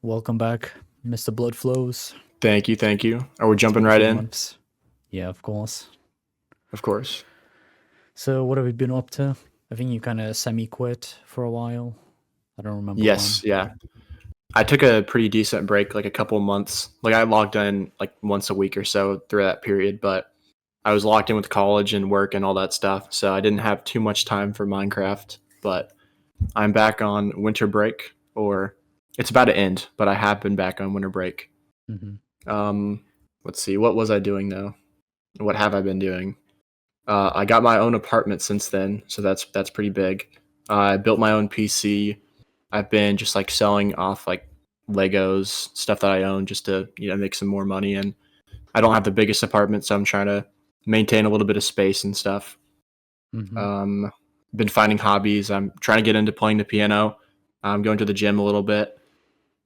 Welcome back, Mr. Bloodflows. Thank you, thank you. Are we It's been jumping a right few in? months. Yeah, of course. Of course. So, what have you been up to? I think you kind of semi quit for a while. I don't remember when. Yes, yeah. I took a pretty decent break, like a couple months. Like I logged in like once a week or so through that period, but I was locked in with college and work and all that stuff, so I didn't have too much time for Minecraft. But I'm back on winter break, or it's about to end, but I have been back on winter break. Hmm. Um, let's see, what was I doing though? What have I been doing? I got my own apartment since then, so that's pretty big. I built my own PC. I've been just like selling off like Legos, stuff that I own, just to make some more money. And I don't have the biggest apartment, so I'm trying to maintain a little bit of space and stuff. Hmm. Um, been finding hobbies. I'm trying to get into playing the piano. I'm going to the gym a little bit,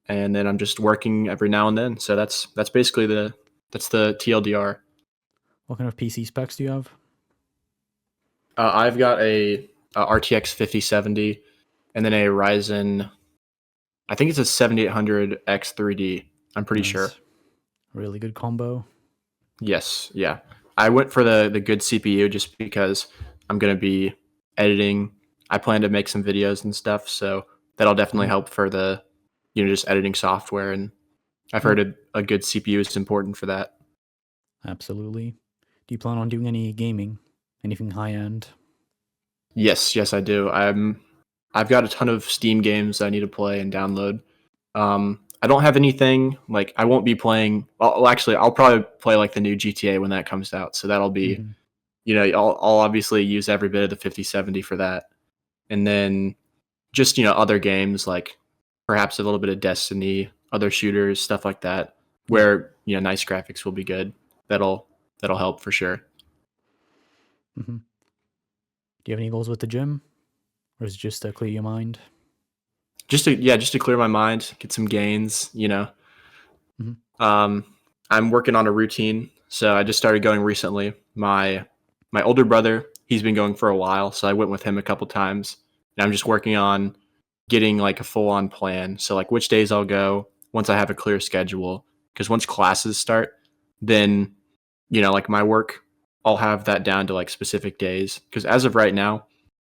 and then I'm just working every now and then. So that's basically the TLDR. What kind of PC specs do you have? I've got a RTX 5070 and then a Ryzen. I think it's a 7800 X3D. I'm pretty sure. Nice. Really good combo. Yes, yeah. I went for the good CPU just because I'm gonna be editing. I plan to make some videos and stuff, so that'll definitely Mhm. help for the just editing software. And I've Yeah, heard a good CPU is important for that. absolutely. Do you plan on doing any gaming? Anything high end? Yes, yes, I do. I've got a ton of Steam games I need to play and download. I don't have anything like I won't be playing. Well, actually, I'll probably play like the new GTA when that comes out. So that'll be, Hmm. I'll obviously use every bit of the 5070 for that, and then just other games like perhaps a little bit of Destiny, other shooters, stuff like that, Yeah. where nice graphics will be good. That'll help for sure. Hmm. Do you have any goals with the gym? Or is it just to clear your mind? Just to clear my mind, get some gains. Hmm. Um, I'm working on a routine, so I just started going recently. My older brother, he's been going for a while, so I went with him a couple times, and I'm just working on getting like a full on plan. So like which days I'll go once I have a clear schedule. Because once classes start, then like my work, I'll have that down to like specific days. Because as of right now,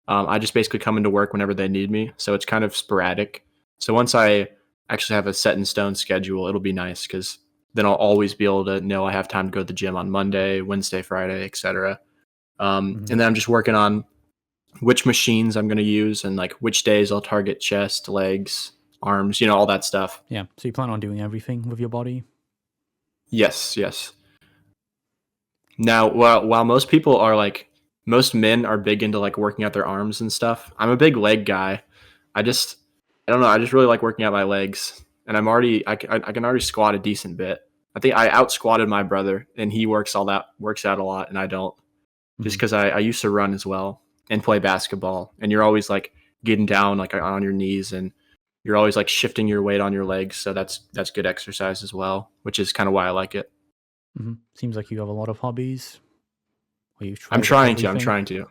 I just basically come into work whenever they need me, so it's kind of sporadic. So once I actually have a set in stone schedule, it'll be nice because then I'll always be able to know I have time to go to the gym on Monday, Wednesday, Friday, etc. Hmm. And then I'm just working on which machines I'm going to use and like which days I'll target chest, legs, arms, all that stuff. Yeah. So you plan on doing everything with your body? Yes, yes. Now, while most men are big into like working out their arms and stuff, I'm a big leg guy. I just, I don't know. I just really like working out my legs, and I can already squat a decent bit. I think I out squatted my brother, and he works out a lot, and I don't. Just Hmm. because I used to run as well and play basketball, and you're always like getting down like on your knees, and you're always like shifting your weight on your legs. So that's good exercise as well, which is kind of why I like it. Hmm. Seems like you have a lot of hobbies. Or you've I'm tried trying to. I'm everything. trying to.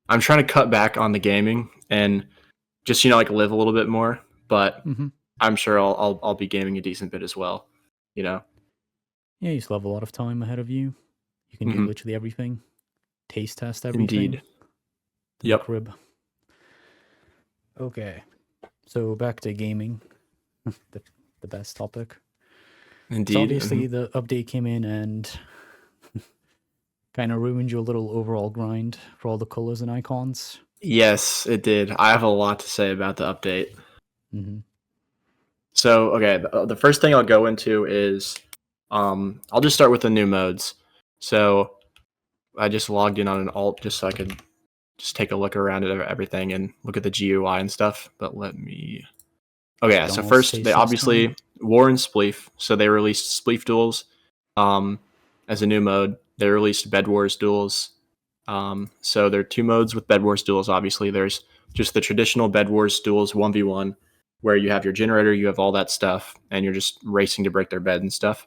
I'm trying to cut back on the gaming and just like live a little bit more. But Hmm. I'm sure I'll be gaming a decent bit as well. You know. Yeah, you still have a lot of time ahead of you. You can do hmm literally everything. Taste test everything. Indeed. The Yep. McRib. Okay. So back to gaming. the the best topic. So Indeed. obviously the update came in and kind of ruined your little overall grind for all the colors and icons. Yes, it did. I have a lot to say about the update. Hmm. So, okay, the first thing I'll go into is I'll just start with the new modes. So, I just logged in on an alt just so I could just take a look around at everything and look at the GUI and stuff. But let me. Okay, yeah, so Don't all first, they space this time. obviously War and Spleef. So, they released Spleef Duels as a new mode. They released Bed Wars Duels. So, there are two modes with Bed Wars Duels, obviously. There's just the traditional Bed Wars Duels 1v1, where you have your generator, you have all that stuff, and you're just racing to break their bed and stuff.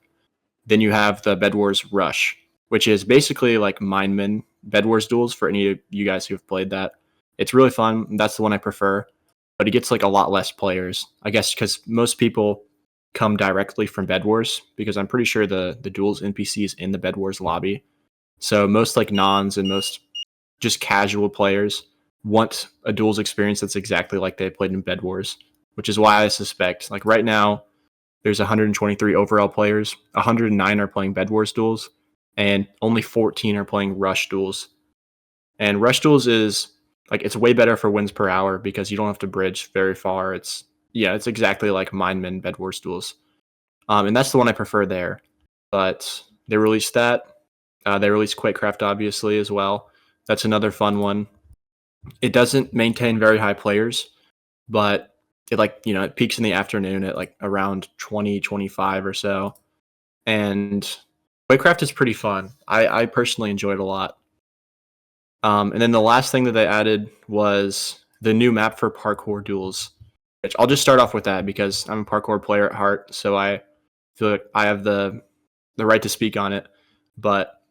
Then you have the Bed Wars Rush, which is basically like Minemen Bed Wars duels for any of you guys who have played that. It's really fun. That's the one I prefer, but it gets like a lot less players. I guess because most people come directly from Bed Wars, because I'm pretty sure the Duels NPC is in the Bed Wars lobby. So most like nons and most just casual players want a Duels experience that's exactly like they played in Bed Wars, which is why I suspect, like right now, there's 123 overall players, 109 are playing Bed Wars Duels, and only 14 are playing Rush Duels. And Rush Duels is like, it's way better for wins per hour because you don't have to bridge very far. It's exactly like Mindman Bed Wars Duels. And that's the one I prefer there. But they released that. They released Quakecraft, obviously, as well. That's another fun one. It doesn't maintain very high players, but it peaks in the afternoon at like around 20, 25 or so. And Quakecraft is pretty fun. I personally enjoyed it a lot. And then the last thing that they added was the new map for parkour duels, which I'll just start off with that because I'm a parkour player at heart, so I feel like I have the right to speak on it. But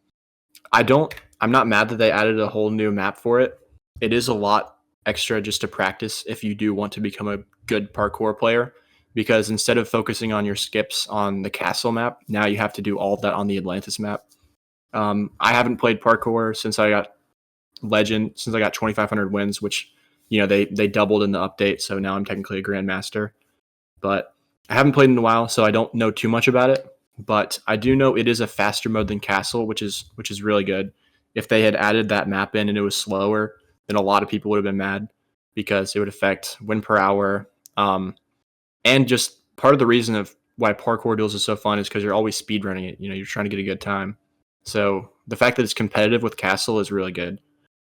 I'm not mad that they added a whole new map for it. It is a lot extra just to practice if you do want to become a good parkour player, because instead of focusing on your skips on the castle map, now you have to do all of that on the Atlantis map. I haven't played parkour since I got legend, since I got 2,500 wins, which they doubled in the update, so now I'm technically a grandmaster. But I haven't played in a while, so I don't know too much about it. But I do know it is a faster mode than Castle, which is really good. If they had added that map in and it was slower, then a lot of people would have been mad because it would affect win per hour. And just part of the reason of why parkour duels is so fun is because you're always speedrunning it. You're trying to get a good time. So the fact that it's competitive with Castle is really good.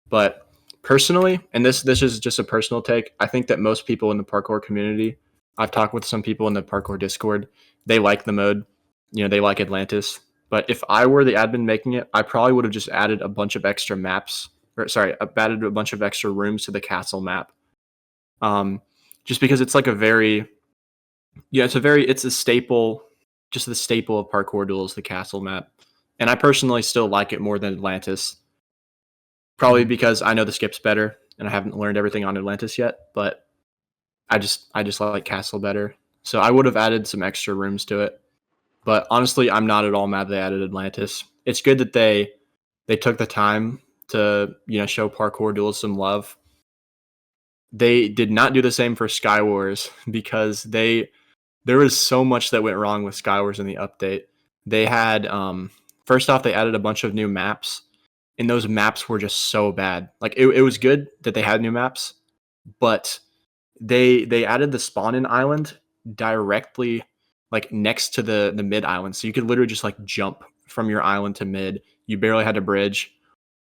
But personally, and this is just a personal take, I think that most people in the parkour community, I've talked with some people in the parkour Discord, they like the mode. They like Atlantis. But if I were the admin making it, I probably would have just added a bunch of extra maps, or sorry, added a bunch of extra rooms to the castle map. Just because it's like it's a staple, just the staple of parkour duels, the castle map. And I personally still like it more than Atlantis. Probably because I know the skips better and I haven't learned everything on Atlantis yet, but I just like Castle better. So I would have added some extra rooms to it. But honestly, I'm not at all mad they added Atlantis. It's good that they took the time to, show parkour duels some love. They did not do the same for Sky Wars because there was so much that went wrong with Sky Wars in the update. They had first off, they added a bunch of new maps, and those maps were just so bad. Like it was good that they had new maps, but they added the spawn-in island directly like next to the mid island, so you could literally just like jump from your island to mid. You barely had to bridge,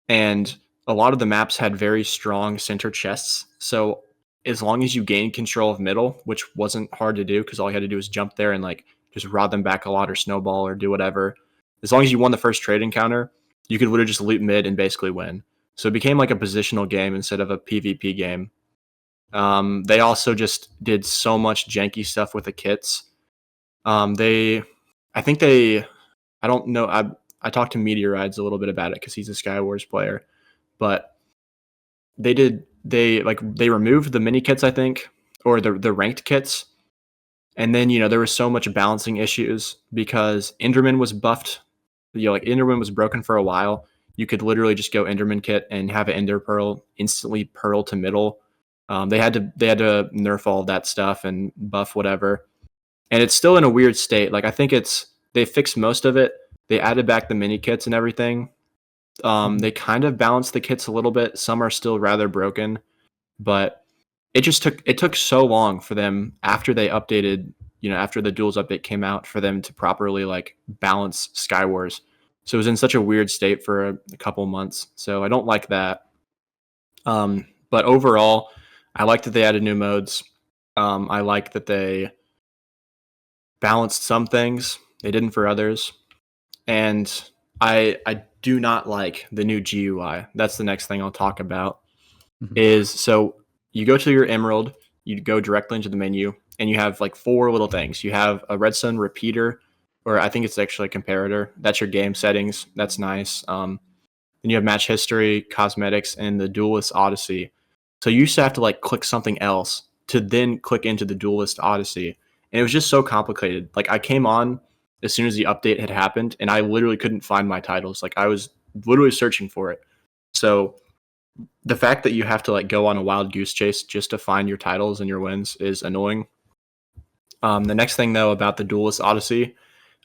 and a lot of the maps had very strong center chests. So as long as you gained control of middle, which wasn't hard to do because all you had to do was jump there and like just rod them back a lot or snowball or do whatever. As long as you won the first trade encounter, you could literally just loot mid and basically win. So it became like a positional game instead of a PvP game. They also just did so much janky stuff with the kits. I don't know. I talked to Meteorides a little bit about it because he's a Sky Wars player, but they removed the mini kits, I think, or the ranked kits. And then, there was so much balancing issues because Enderman was buffed. Like Enderman was broken for a while. You could literally just go Enderman kit and have an Ender Pearl instantly pearl to middle. They had to nerf all that stuff and buff whatever. And it's still in a weird state. Like I think they fixed most of it. They added back the mini kits and everything. They kind of balanced the kits a little bit. Some are still rather broken, but it took so long for them after they updated, after the Duels update came out, for them to properly like balance Sky Wars. So it was in such a weird state for a couple months. So I don't like that. But overall, I like that they added new modes. I like that they balanced some things. They didn't for others. And I do not like the new GUI. That's the next thing I'll talk about. So you go to your Emerald, you go directly into the menu, and you have like 4 little things. You have a redstone repeater, or I think it's actually a comparator. That's your game settings. That's nice. Then you have match history, cosmetics, and the Duelist Odyssey. So you used to have to like click something else to then click into the Duelist Odyssey. and it was just so complicated. Like I came on as soon as the update had happened, and I literally couldn't find my titles. Like I was literally searching for it. So the fact that you have to like go on a wild goose chase just to find your titles and your wins is annoying. The next thing though about the Duelist Odyssey,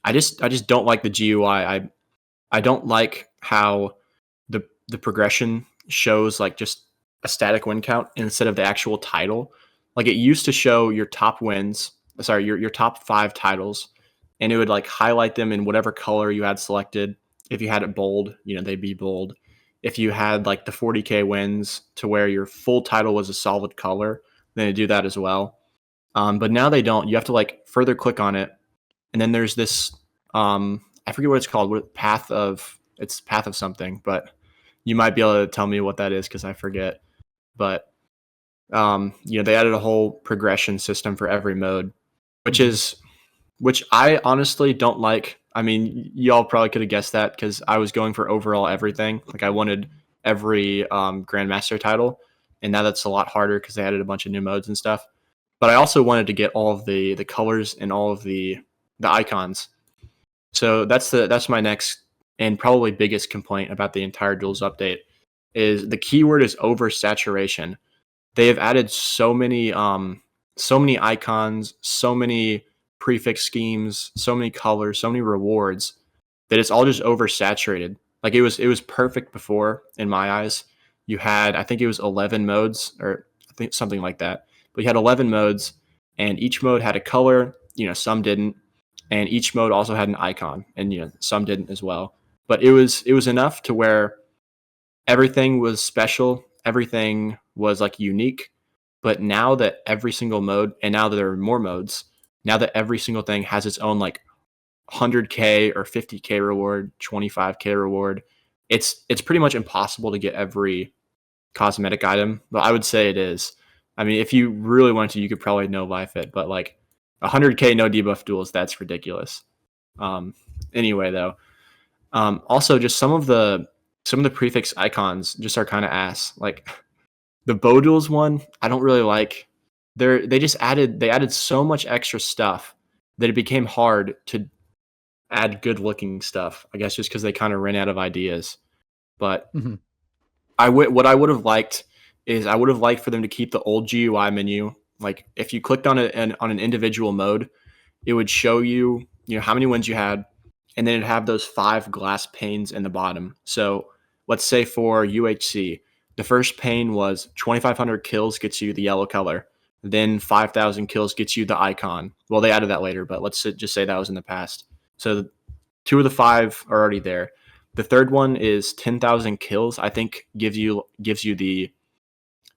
I just don't like the GUI. I don't like how the progression shows like just a static win count instead of the actual title. Like it used to show your top wins, sorry, your top 5 titles, and it would like highlight them in whatever color you had selected. If you had it bold, they'd be bold. If you had like the 40K wins to where your full title was a solid color, then they do that as well. But now they don't. You have to like further click on it, and then there's this I forget what it's called. It's path of something, but you might be able to tell me what that is because I forget. But they added a whole progression system for every mode, which I honestly don't like. I mean, y'all probably could have guessed that because I was going for overall everything. Like I wanted every Grandmaster title, and now that's a lot harder because they added a bunch of new modes and stuff. But I also wanted to get all of the colors and all of the icons. So that's my next and probably biggest complaint about the entire Duels update is the keyword is oversaturation. They have added so many icons, so many prefix schemes, so many colors, so many rewards that it's all just oversaturated. Like it was perfect before in my eyes. You had I think it was 11 modes or I think something like that. But you had 11 modes and each mode had a color, some didn't, and each mode also had an icon and some didn't as well. But it was enough to where everything was special, everything was like unique. But now that every single mode, and now that there are more modes, now that every single thing has its own like 100K or 50K reward, 25K reward, it's pretty much impossible to get every cosmetic item. But I would say it is. I mean, if you really want to, you could probably no life it, but like 100K no debuff duels, that's ridiculous. Anyway, though, also just some of the prefix icons just are kind of ass. Like the Bow Duels one, I don't really like. They added so much extra stuff that it became hard to add good looking stuff. I guess just because they kind of ran out of ideas. But what I would have liked is I would have liked for them to keep the old GUI menu. Like if you clicked on on an individual mode, it would show you how many wins you had, and then it'd have those 5 glass panes in the bottom. So let's say for UHC, the first pane was 2,500 kills gets you the yellow color. Then 5,000 kills gets you the icon. Well, they added that later, but let's just say that was in the past. So 2 of the 5 are already there. The third one is 10,000 kills. I think gives you the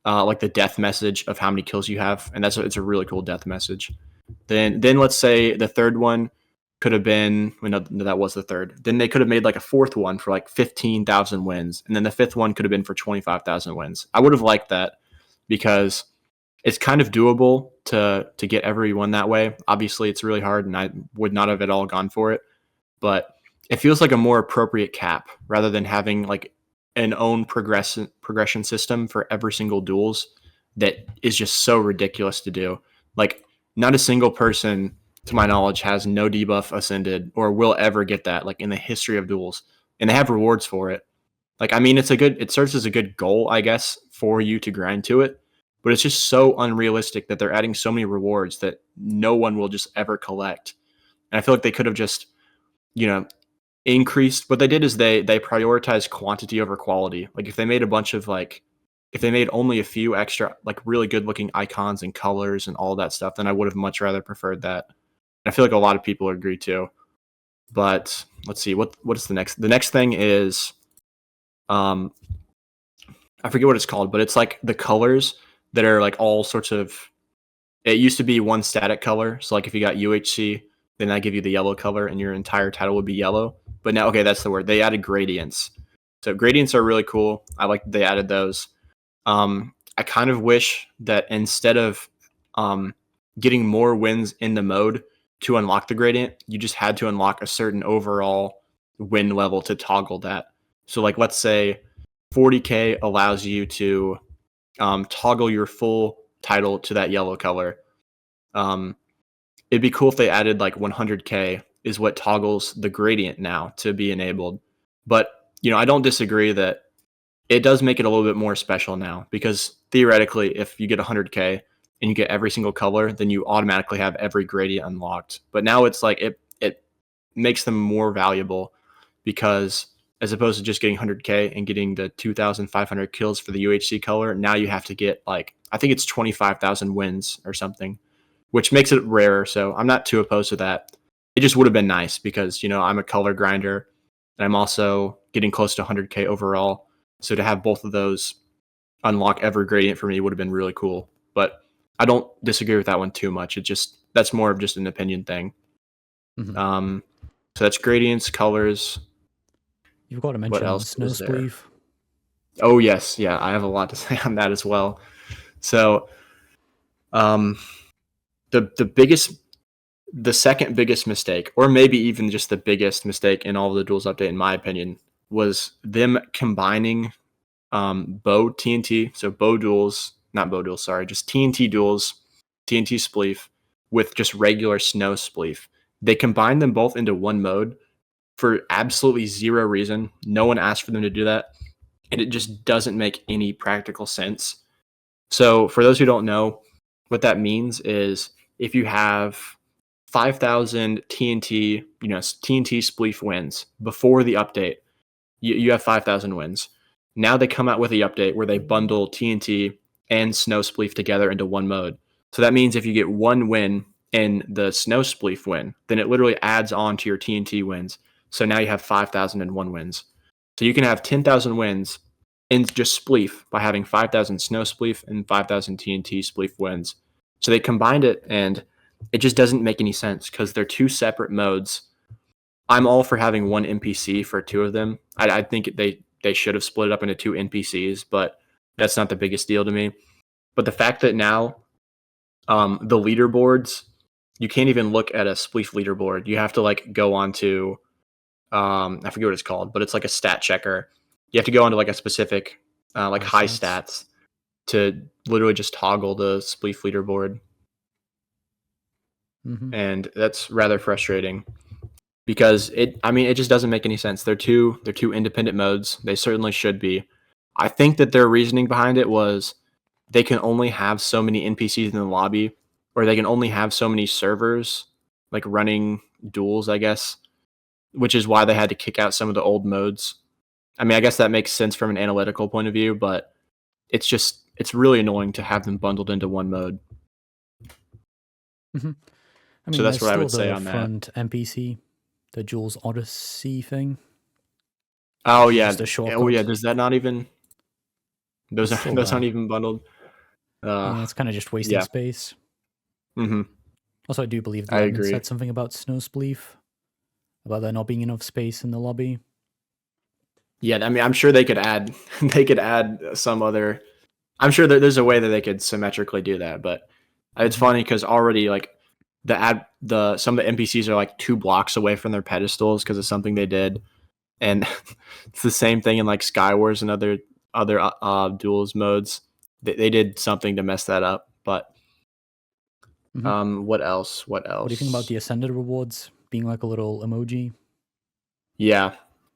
like the death message of how many kills you have, and it's a really cool death message. Then let's say the third one could have been no, that was the third. Then they could have made like a fourth one for like 15,000 wins, and then the fifth one could have been for 25,000 wins. I would have liked that because it's kind of doable to get everyone that way. Obviously, it's really hard, and I would not have at all gone for it. But it feels like a more appropriate cap rather than having like an own progression system for every single duels that is just so ridiculous to do. Like not a single person, to my knowledge, has no debuff ascended or will ever get that like in the history of duels, and they have rewards for it. Like I mean, it serves as a good goal, I guess, for you to grind to it, but it's just so unrealistic that they're adding so many rewards that no one will just ever collect. And I feel like they could have just, increased. What they did is they prioritized quantity over quality. Like if they made if they made only a few extra like really good looking icons and colors and all that stuff, then I would have much rather preferred that. And I feel like a lot of people agree too. But let's see, what is the next? The next thing is, I forget what it's called, but it's like the colors that are like all sorts of. It used to be one static color, so like if you got UHC, then I give you the yellow color, and your entire title would be yellow. But now, okay, that's the word. They added gradients. So gradients are really cool. I like that they added those. I kind of wish that instead of getting more wins in the mode to unlock the gradient, you just had to unlock a certain overall win level to toggle that. So like let's say 40K allows you to toggle your full title to that yellow color. it'd be cool if they added like 100k is what toggles the gradient now to be enabled. But I don't disagree that it does make it a little bit more special now, because theoretically, if you get 100k and you get every single color, then you automatically have every gradient unlocked. But now it's like it makes them more valuable, because as opposed to just getting 100k and getting the 2,500 kills for the UHC color, now you have to get like, I think it's 25,000 wins or something, which makes it rarer. So I'm not too opposed to that. It just would have been nice because, I'm a color grinder and I'm also getting close to 100k overall. So to have both of those unlock every gradient for me would have been really cool. But I don't disagree with that one too much. That's more of just an opinion thing. Mhm. So that's gradients, colors. You've got to What mention else Snow was there? Spleef. Oh yes, yeah, I have a lot to say on that as well. So, the second biggest mistake, or maybe even just the biggest mistake in all of the Duels update, in my opinion, was them combining bow TNT, so bow duels, not bow duels, sorry, just TNT duels, TNT spleef, with just regular snow spleef. They combined them both into one mode for absolutely zero reason. No one asked for them to do that, and it just doesn't make any practical sense. So for those who don't know, what that means is if you have 5,000 TNT, TNT spleef wins before the update, you have 5,000 wins. Now they come out with the update where they bundle TNT and Snow Spleef together into one mode. So that means if you get one win in the Snow Spleef win, then it literally adds on to your TNT wins. So now you have 5,001 wins. So you can have 10,000 wins in just Spleef by having 5,000 Snow Spleef and 5,000 TNT Spleef wins. So they combined it, and it just doesn't make any sense because they're two separate modes. I'm all for having one NPC for two of them. I think they should have split it up into two NPCs, but that's not the biggest deal to me. But the fact that now the leaderboards, you can't even look at a Spleef leaderboard. You have to like go onto I forget what it's called, but it's like a stat checker. You have to go onto like a specific like high stats to literally just toggle the Spleef leaderboard. Mm-hmm. And that's rather frustrating, because it just doesn't make any sense. They're two independent modes. They certainly should be. I think that their reasoning behind it was they can only have so many NPCs in the lobby, or they can only have so many servers like running duels, I guess, which is why they had to kick out some of the old modes. I mean, I guess that makes sense from an analytical point of view, but it's really annoying to have them bundled into one mode. Mm-hmm. I mean, So that's there's what I still would say the on that. front NPC, the Jules Odyssey thing. Oh which is yeah. just a shortcut. Oh yeah. Does that not even? Those It's still aren't there. even bundled. Yeah, it's kind of just wasting Yeah. space. Mm-hmm. Also, I do believe the I admin agree. said something about Snow Spleef, about there not being enough space in the lobby. Yeah, I mean, I'm sure they could add some other. I'm sure that there's a way that they could symmetrically do that, but it's Mhm. funny because already like some of the NPCs are like 2 blocks away from their pedestals because of something they did, and it's the same thing in like Skywars and other duels modes. They did something to mess that up, but what else? What What do you think about else? the Ascended rewards being like a little emoji? Yeah.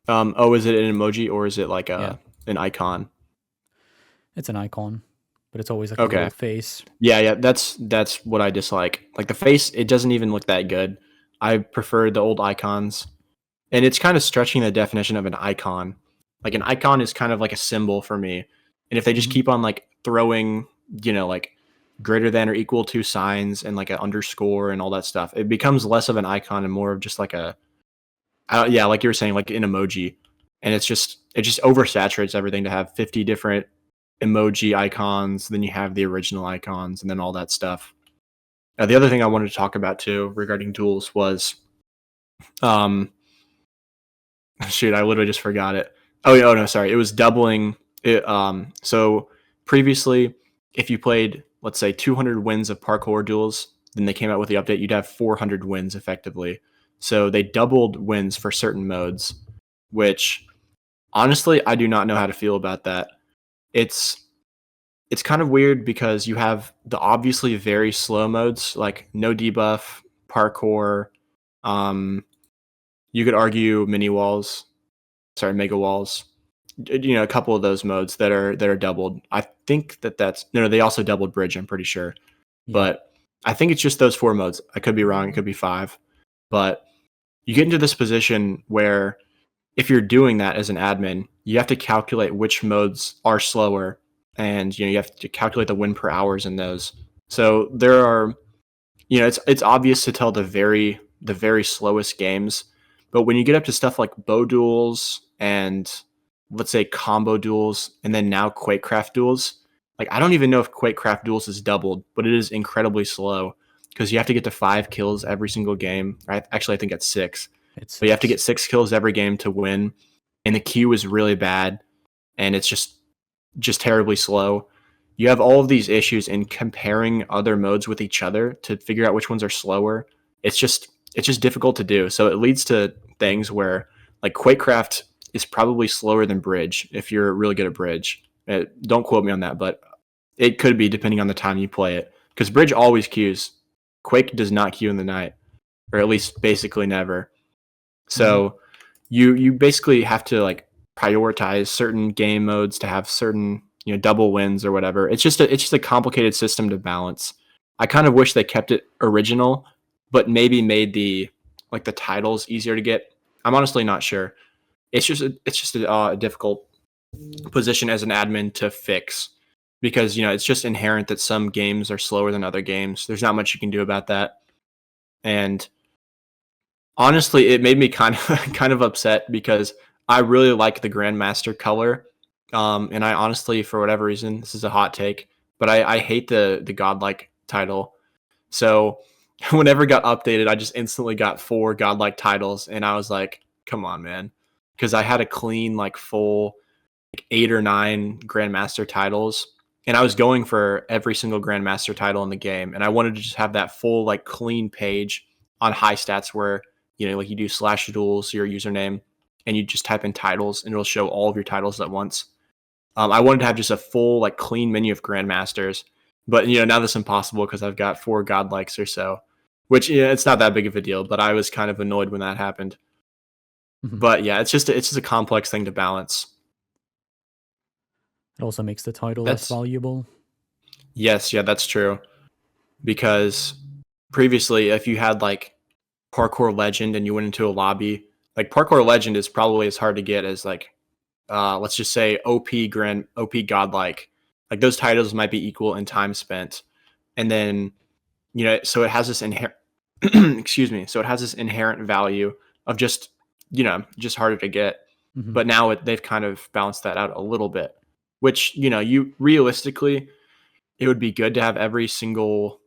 Oh, is it an emoji or is it like Yeah, an icon? it's an icon, but it's always like a Okay. little face. Yeah, that's what I dislike. Like the face, it doesn't even look that good. I prefer the old icons, and it's kind of stretching the definition of an icon. Like an icon is kind of like a symbol for me, and if they just Mhm. keep on like throwing, like greater than or equal to signs and like an underscore and all that stuff, it becomes less of an icon and more of just like yeah, like you were saying, like an emoji, and it just oversaturates everything to have 50 different emoji icons. Then you have the original icons, and then all that stuff. The other thing I wanted to talk about too regarding duels was, um, shoot, I literally just forgot it. Oh yeah, oh no, sorry, it was doubling it. So previously, if you played, let's say, 200 wins of parkour duels, then they came out with the update, you'd have 400 wins effectively. So they doubled wins for certain modes, which honestly, I do not know how to feel about that. It's kind of weird because you have the obviously very slow modes like no debuff, parkour. You could argue mega walls. A couple of those modes that are doubled. I think that's no. They also doubled bridge. I'm pretty sure, Yeah. but I think it's just those 4 modes. I could be wrong. It could be 5, but you get into this position where if you're doing that as an admin, you have to calculate which modes are slower, and you have to calculate the win per hours in those. So there are, it's obvious to tell the very slowest games, but when you get up to stuff like bow duels and let's say combo duels, and then now Quakecraft duels, like I don't even know if Quakecraft duels is doubled, but it is incredibly slow because you have to get to 5 kills every single game. Right? Actually, I think it's 6. It's But you have to get 6 kills every game to win, and the queue is really bad, and it's just terribly slow. You have all of these issues in comparing other modes with each other to figure out which ones are slower. It's just difficult to do. So it leads to things where like Quakecraft is probably slower than Bridge if you're really good at Bridge. Don't quote me on that, but it could be depending on the time you play it. Because Bridge always queues. Quake does not queue in the night, or at least basically never. So you basically have to like prioritize certain game modes to have certain double wins or whatever. It's just a complicated system to balance. I kind of wish they kept it original, but maybe made the titles easier to get. I'm honestly not sure. It's just a difficult position as an admin to fix because it's just inherent that some games are slower than other games. There's not much you can do about that, and honestly, it made me kind of upset because I really like the Grandmaster color, and I honestly, for whatever reason, this is a hot take, but I hate the godlike title. So whenever it got updated, I just instantly got 4 godlike titles, and I was like, "Come on, man!" Because I had a clean full 8 or 9 Grandmaster titles, and I was going for every single Grandmaster title in the game, and I wanted to just have that full clean page on high stats where you do /duels, your username, and you just type in titles, and it'll show all of your titles at once. I wanted to have just a full clean menu of Grandmasters, but now that's impossible because I've got 4 godlikes or so, which it's not that big of a deal. But I was kind of annoyed when that happened. But yeah, it's just a complex thing to balance. It also makes the title less valuable. Yes, yeah, that's true. Because previously, if you had Parkour Legend and you went into a lobby, Parkour Legend is probably as hard to get as let's just say OP Godlike. Those titles might be equal in time spent. And then, so it has this inherent excuse me, so it has this inherent value of just harder to get. But now they've kind of balanced that out a little bit, which, you realistically, it would be good to have every single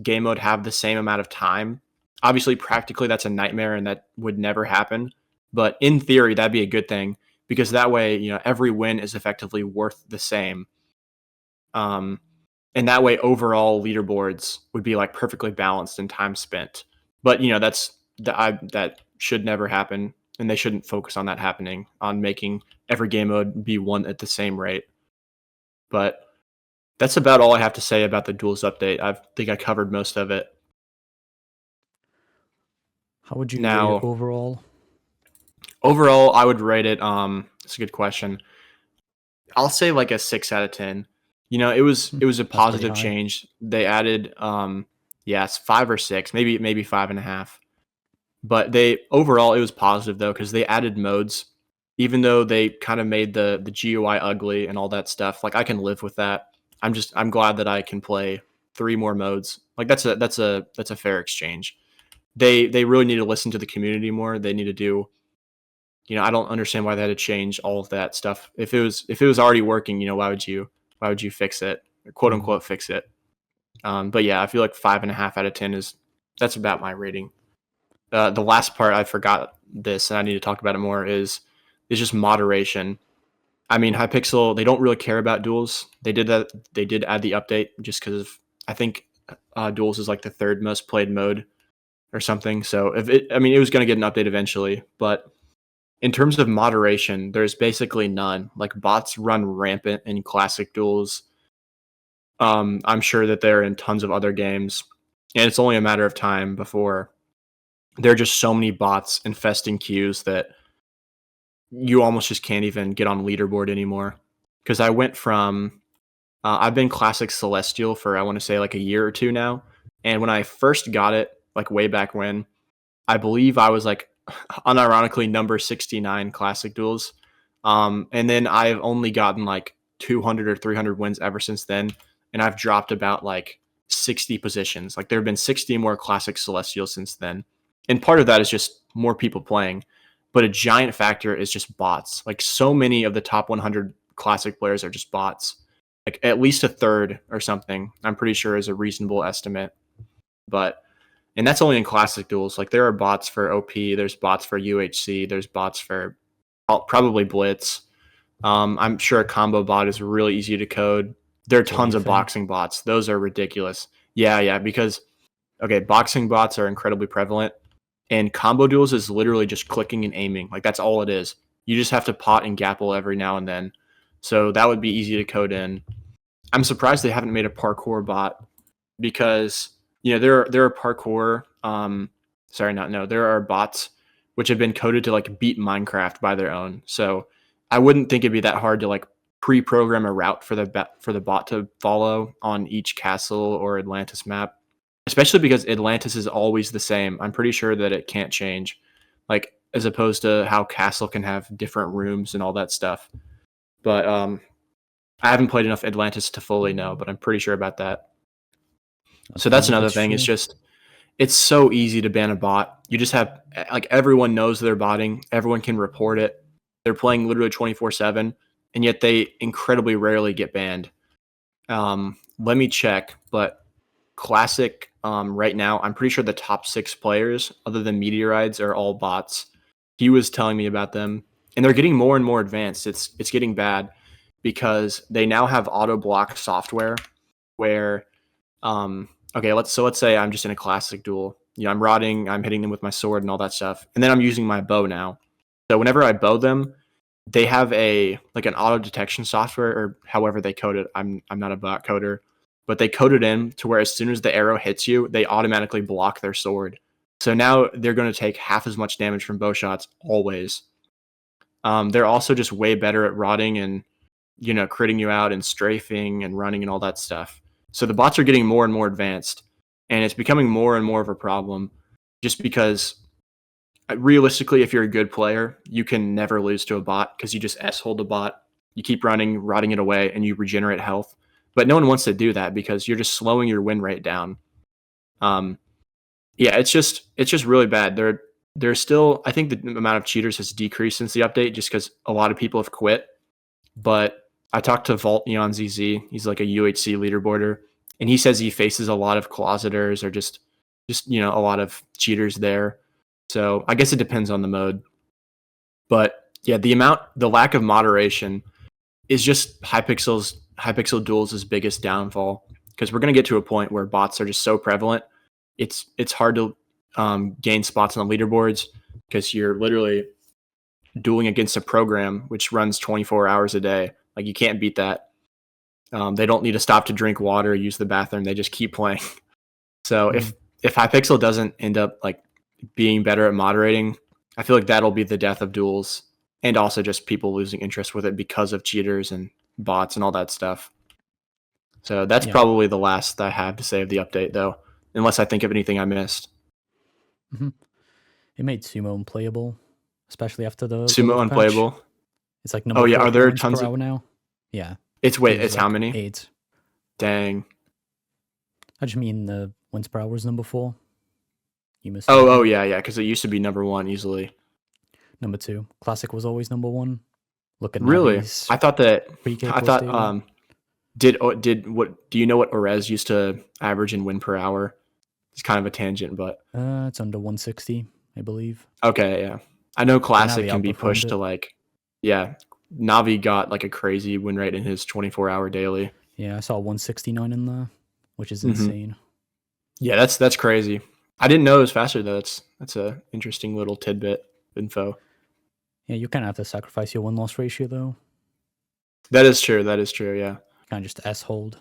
game mode have the same amount of time. Obviously, practically, that's a nightmare and that would never happen. But in theory, that'd be a good thing because that way, every win is effectively worth the same. And that way, overall leaderboards would be perfectly balanced in time spent. But that should never happen, and they shouldn't focus on that happening, on making every game mode be won at the same rate. But that's about all I have to say about the Duels update. I think I covered most of it. How would you rate it overall? Overall, I would rate it. It's a good question. I'll say a 6 out of 10. It was a positive change. They added, it's 5 or 6, maybe 5.5. But overall it was positive though because they added modes, even though they kind of made the GUI ugly and all that stuff. I can live with that. I'm glad that I can play 3 more modes. That's a fair exchange. They really need to listen to the community more. They need to do. I don't understand why they had to change all of that stuff. If it was already working, why would you fix it, or quote unquote fix it? But yeah, I feel 5.5 out of 10 that's about my rating. The last part I forgot this, and I need to talk about it more, is just moderation. I mean, Hypixel, they don't really care about Duels. They did that. They did add the update just because I think Duels is the 3rd most played mode or something. So it was going to get an update eventually, but in terms of moderation, there's basically none. Bots run rampant in classic Duels. I'm sure that they're in tons of other games. And it's only a matter of time before there are just so many bots infesting queues that you almost just can't even get on leaderboard anymore. Because I went from I've been Classic Celestial for I want to say like a year or two now, and when I first got it, like way back when, I believe I was like unironically number 69 Classic Duels, and then I've only gotten like 200 or 300 wins ever since then, and I've dropped about like 60 positions. Like there have been 60 more Classic Celestials since then, and part of that is just more people playing, but a giant factor is just bots. Like so many of the top 100 Classic players are just bots. Like at least a third or something, I'm pretty sure is a reasonable estimate. But and that's only in Classic Duels. Like there are bots for OP, there's bots for UHC, there's bots for probably Blitz. I'm sure a combo bot is really easy to code. There are So what do tons you of think? boxing bots. Those are ridiculous. Yeah, because okay, boxing bots are incredibly prevalent, and combo duels is literally just clicking and aiming. Like that's all it is. You just have to pot and gapple every now and then. So that would be easy to code in. I'm surprised they haven't made a parkour bot because there are parkour sorry not no there are bots which have been coded to like beat Minecraft by their own. So I wouldn't think it'd be that hard to like pre-program a route for the bot to follow on each castle or Atlantis map, especially because Atlantis is always the same. I'm pretty sure that it can't change, like as opposed to how castle can have different rooms and all that stuff. But I haven't played enough Atlantis to fully know, but I'm pretty sure about that. That's So that's funny if another it's thing. It's true. just it's so easy to ban a bot. You just have like everyone knows they're botting. Everyone can report it. They're playing literally 24/7, and yet they incredibly rarely get banned. Let me check, but Classic right now, I'm pretty sure the top 6 players, other than Meteorites, are all bots. He was telling me about them, and they're getting more and more advanced. It's getting bad because they now have auto block software where okay, let's say I'm just in a Classic duel. I'm rotting, I'm hitting them with my sword and all that stuff, and then I'm using my bow now. So whenever I bow them, they have a like an auto detection software or however they code it. I'm not a bot coder, but they code it in to where as soon as the arrow hits you, they automatically block their sword. So now they're going to take half as much damage from bow shots always. They're also just way better at rotting and critting you out and strafing and running and all that stuff. So the bots are getting more and more advanced, and it's becoming more and more of a problem just because realistically, if you're a good player, you can never lose to a bot because you just S-hold a bot. You keep running, rotting it away, and you regenerate health. But no one wants to do that because you're just slowing your win rate down. Um, yeah, it's just really bad. There's still, I think the amount of cheaters has decreased since the update just because a lot of people have quit. But I talked to Vault Neon ZZ. He's like a UHC leaderboarder, and he says he faces a lot of closeters or just a lot of cheaters there. So I guess it depends on the mode. But yeah, the lack of moderation is just Hypixel Duels' biggest downfall because we're gonna get to a point where bots are just so prevalent. It's hard to gain spots on the leaderboards because you're literally dueling against a program which runs 24 hours a day. Like you can't beat that. They don't need to stop to drink water, use the bathroom. They just keep playing. So if Hypixel doesn't end up like being better at moderating, I feel like that'll be the death of duels, and also just people losing interest with it because of cheaters and bots and all that stuff. So that's Yeah. probably the last I have to say of the update, though, unless I think of anything I missed. hmm It made sumo unplayable, especially after the Sumo lift patch. unplayable. It's like Oh number yeah, are 40 there wins tons per of? hour now. Yeah, It's because how like many? 8. Dang. I just mean the wins per hour is number 4. You Oh mistaken. yeah, because it used to be number 1 easily. Number 2. Classic was always number 1. Look at Really? Navi's I thought that. pre-K I plus thought. daily. Did what? Do you know what Orez used to average in win per hour? It's kind of a tangent, but It's under 160, I believe. okay, yeah. I know But Classic Navi can be outperformed pushed to it. like, yeah. Navi got like a crazy win rate in his 24-hour daily. Yeah, I saw 169 in there, which is hmm insane. Yeah, that's crazy. I didn't know it was faster though. That's a interesting little tidbit info. Yeah, you kind of have to sacrifice your win-loss ratio, though. That is true. That is true. Yeah. You can't just S-hold.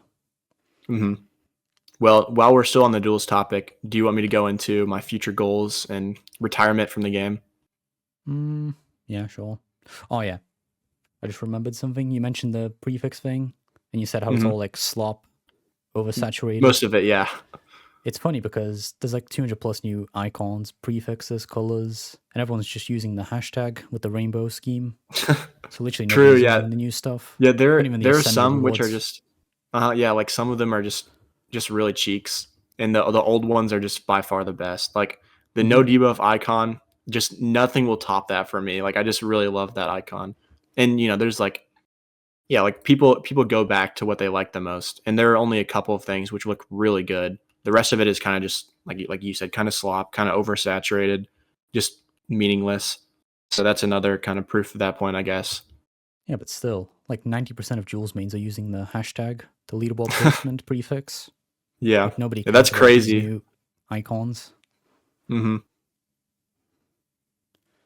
hmm Well, while we're still on the duels topic, do you want me to go into my future goals and retirement from the game? Yeah, sure. Oh yeah, I just remembered something. You mentioned the prefix thing, and you said how it's Hmm. all like slop, oversaturated. Most of it, yeah. It's funny because there's like 200 plus new icons, prefixes, colors, and everyone's just using the hashtag with the rainbow scheme. So literally True, nobody's yeah. using the new stuff. Yeah, Not there even the there are ascended some which are rewards. just yeah, like some of them are just really cheeks. And the old ones are just by far the best. Like the no Hmm. debuff icon, just nothing will top that for me. Like I just really love that icon. And there's like yeah, like people go back to what they like the most. And there are only a couple of things which look really good. The rest of it is kind of just like you said, kind of slop, kind of oversaturated, just meaningless. So that's another kind of proof of that point, I guess. Yeah, but still, like 90% of Jules mains are using the hashtag, the leaderboard placement prefix. Yeah. Like nobody Yeah, that's cares about these crazy. new icons. Hmm.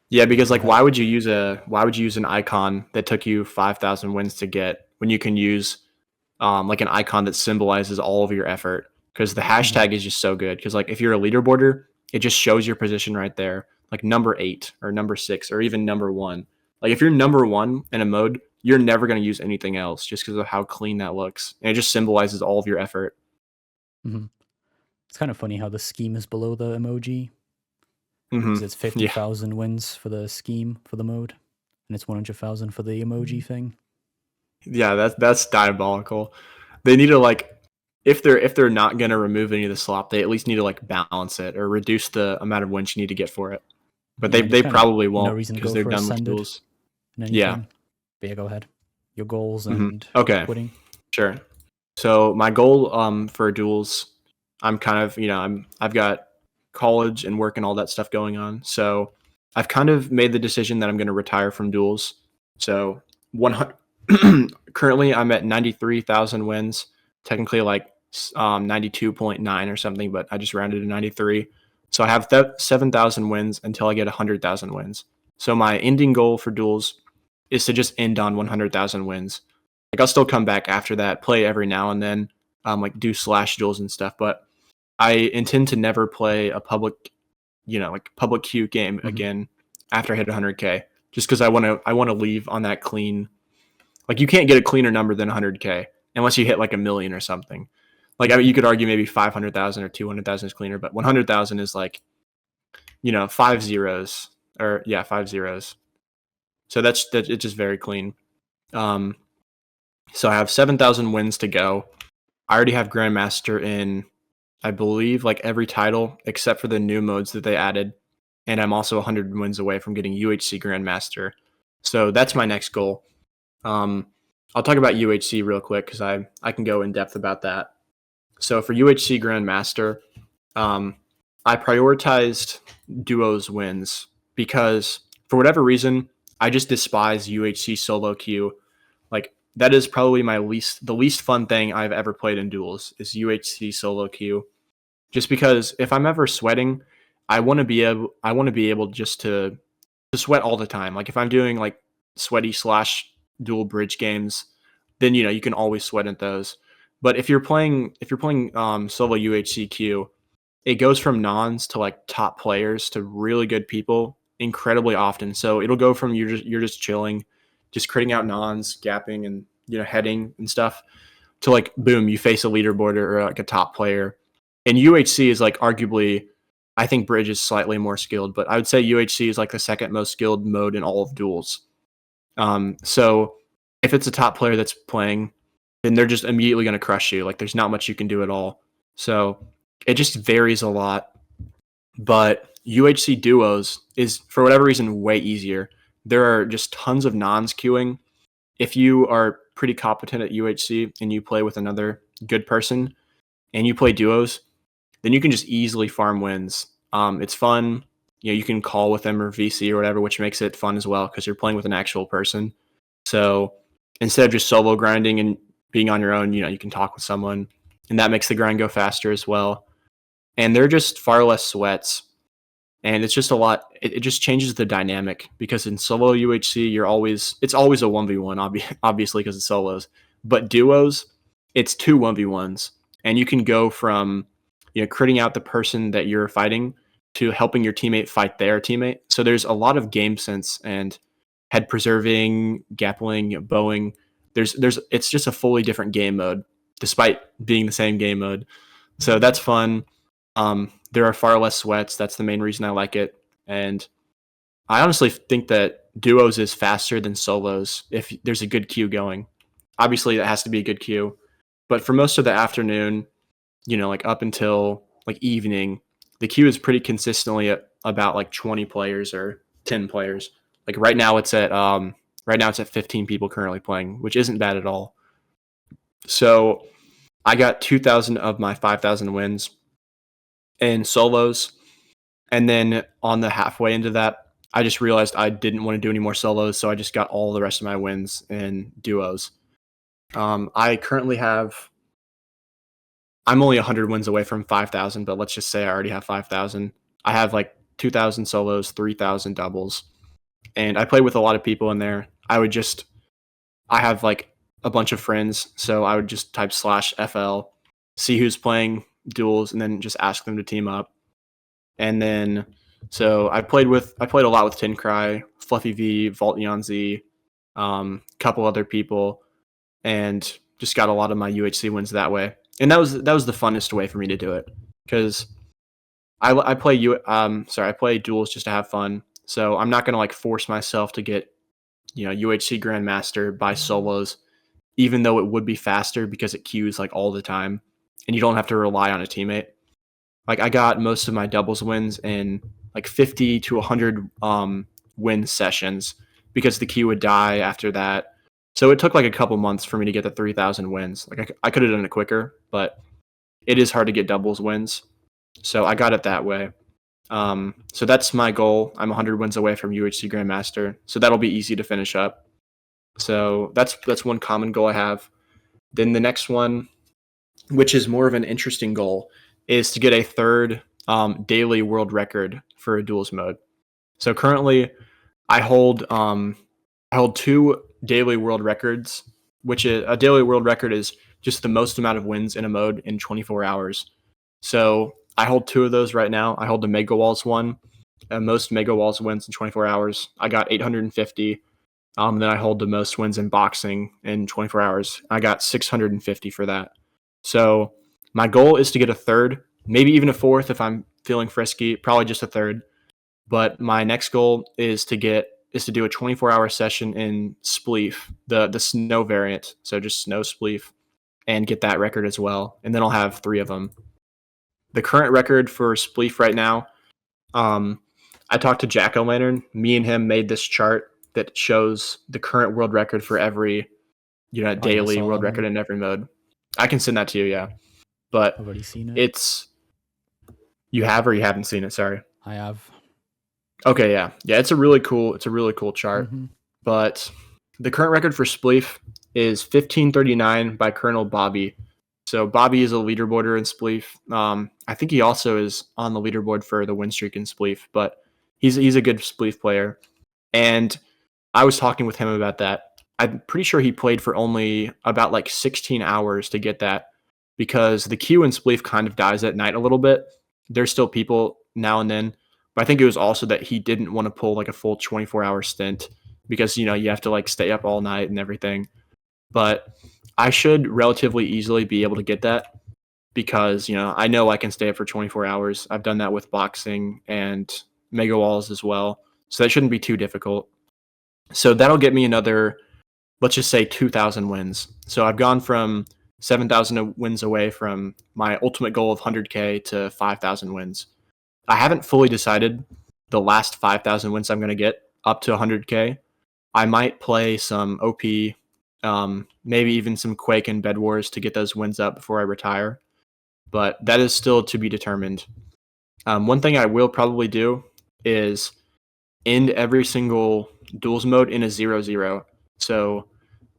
Yeah, Yeah, because go like ahead. why would you use an icon that took you 5,000 wins to get when you can use like an icon that symbolizes all of your effort? Because the Hmm. hashtag is just so good. Because like if you're a leaderboarder, it just shows your position right there, like number 8 or number 6 or even number 1. Like if you're number 1 in a mode, you're never going to use anything else just because of how clean that looks, and it just symbolizes all of your effort. Hmm. It's kind of funny how the scheme is below the emoji Hmm. because it's Yeah, 50,000 wins for the scheme for the mode, and it's 100,000 for the emoji thing. yeah, that's diabolical. They need to like if they're not gonna remove any of the slop, they at least need to like balance it or reduce the amount of wins you need to get for it. But Yeah, they and there's they kind of probably no won't reason to because go they're for done with ascended duels. in Yeah. anything. But yeah, go ahead. Your goals Hmm. and Okay. quitting. Sure. So my goal for duels, I'm kind of I've got college and work and all that stuff going on. So I've kind of made the decision that I'm going to retire from duels. So 100 currently I'm at 93,000 wins. Technically like 92.9 or something, but I just rounded to 93. So I have 7,000 wins until I get 100,000 wins. So my ending goal for duels is to just end on 100,000 wins. Like I'll still come back after that, play every now and then, like do slash duels and stuff. But I intend to never play a public, like public queue game Hmm. again after I hit 100K, just because I want to leave on that clean. Like you can't get a cleaner number than 100K unless you hit like a million or something. Like I mean, Hmm. you could argue maybe 500,000 or 200,000 is cleaner, but 100,000 is like 5 zeros or yeah 5 zeros. So that it's just very clean. Um, so I have 7,000 wins to go. I already have Grandmaster in, I believe, like every title except for the new modes that they added. And I'm also 100 wins away from getting UHC Grandmaster. So that's my next goal. Um, I'll talk about UHC real quick because I can go in depth about that. So for UHC Grandmaster, um, I prioritized duos wins because for whatever reason, I just despise UHC solo queue. Like that is probably the least fun thing I've ever played in duels is UHC solo queue. Just because if I'm ever sweating, I want to be able just to sweat all the time. Like if I'm doing like sweaty slash dual bridge games, then you can always sweat at those. But if you're playing solo UHCQ, it goes from nons to like top players to really good people incredibly often. So it'll go from you're just chilling, just critting out nons, gapping and heading and stuff to like boom, you face a leaderboard or like a top player. And UHC is like arguably I think Bridge is slightly more skilled, but I would say UHC is like the second most skilled mode in all of duels. So if it's a top player that's playing, then they're just immediately going to crush you. Like there's not much you can do at all. So it just varies a lot. But UHC duos is for whatever reason way easier. There are just tons of nons queuing. If you are pretty competent at UHC and you play with another good person and you play duos, then you can just easily farm wins. It's fun. You can call with them or VC or whatever, which makes it fun as well because you're playing with an actual person. So instead of just solo grinding and being on your own, you can talk with someone, and that makes the grind go faster as well. And they're just far less sweats, and it's just a lot. It just changes the dynamic because in solo UHC, it's always a 1v1, obviously because it's solos, but duos, it's two 1v1s, and you can go from critting out the person that you're fighting to helping your teammate fight their teammate. So there's a lot of game sense and head preserving, gappling, bowing. It's just a fully different game mode, despite being the same game mode. So that's fun. There are far less sweats. That's the main reason I like it. And I honestly think that duos is faster than solos if there's a good queue going. Obviously, that has to be a good queue. But for most of the afternoon, like up until like evening, the queue is pretty consistently at about like 20 players or 10 players. Like right now it's at 15 people currently playing, which isn't bad at all. So I got 2,000 of my 5,000 wins in solos. And then on the halfway into that, I just realized I didn't want to do any more solos. So I just got all the rest of my wins in duos. I currently I'm only 100 wins away from 5,000, but let's just say I already have 5,000. I have like 2,000 solos, 3,000 doubles. And I play with a lot of people in there. I have like a bunch of friends, so I would just type /FL, see who's playing duels, and then just ask them to team up. And then, so I played a lot with Tin Cry, Fluffy V, Vault Neon Z, couple other people, and just got a lot of my UHC wins that way. And that was the funnest way for me to do it, because I play duels just to have fun. So I'm not gonna like force myself to get UHC Grandmaster by solos, even though it would be faster because it queues like all the time, and you don't have to rely on a teammate. Like I got most of my doubles wins in like 50 to 100 win sessions because the queue would die after that. So it took like a couple months for me to get the 3,000 wins. Like I could have done it quicker, but it is hard to get doubles wins. So I got it that way. So that's my goal. I'm 100 wins away from UHC Grandmaster, so that'll be easy to finish up. So that's one common goal I have. Then the next one, which is more of an interesting goal, is to get a third daily world record for a duels mode. So currently, I hold 2 daily world records, which is a daily world record is just the most amount of wins in a mode in 24 hours. So I hold 2 of those right now. I hold the Mega Walls one, most Mega Walls wins in 24 hours. I got 850. Then I hold the most wins in boxing in 24 hours. I got 650 for that. So my goal is to get a third, maybe even a fourth if I'm feeling frisky, probably just a third. But my next goal is to do a 24-hour session in Spleef, the snow variant. So just snow Spleef, and get that record as well. And then I'll have 3 of them. The current record for Spleef right now, I talked to Jack O'Lantern. Me and him made this chart that shows the current world record for every, daily world record in every mode. I can send that to you, yeah. But I've already seen it. You have or you haven't seen it? Sorry. I have. Okay, yeah. It's a really cool chart. Mm-hmm. But the current record for Spleef is 1539 by Colonel Bobby. So Bobby is a leaderboarder in Spleef. I think he also is on the leaderboard for the win streak in Spleef, but he's a good Spleef player. And I was talking with him about that. I'm pretty sure he played for only about like 16 hours to get that, because the queue in Spleef kind of dies at night a little bit. There's still people now and then, but I think it was also that he didn't want to pull like a full 24-hour stint because, you have to like stay up all night and everything. But I should relatively easily be able to get that because, I know I can stay up for 24 hours. I've done that with boxing and Mega Walls as well. So that shouldn't be too difficult. So that'll get me another, let's just say 2,000 wins. So I've gone from 7,000 wins away from my ultimate goal of 100K to 5,000 wins. I haven't fully decided the last 5,000 wins I'm going to get up to 100K. I might play some OP, maybe even some Quake and Bed Wars to get those wins up before I retire. But that is still to be determined. One thing I will probably do is end every single duels mode in a 0-0. So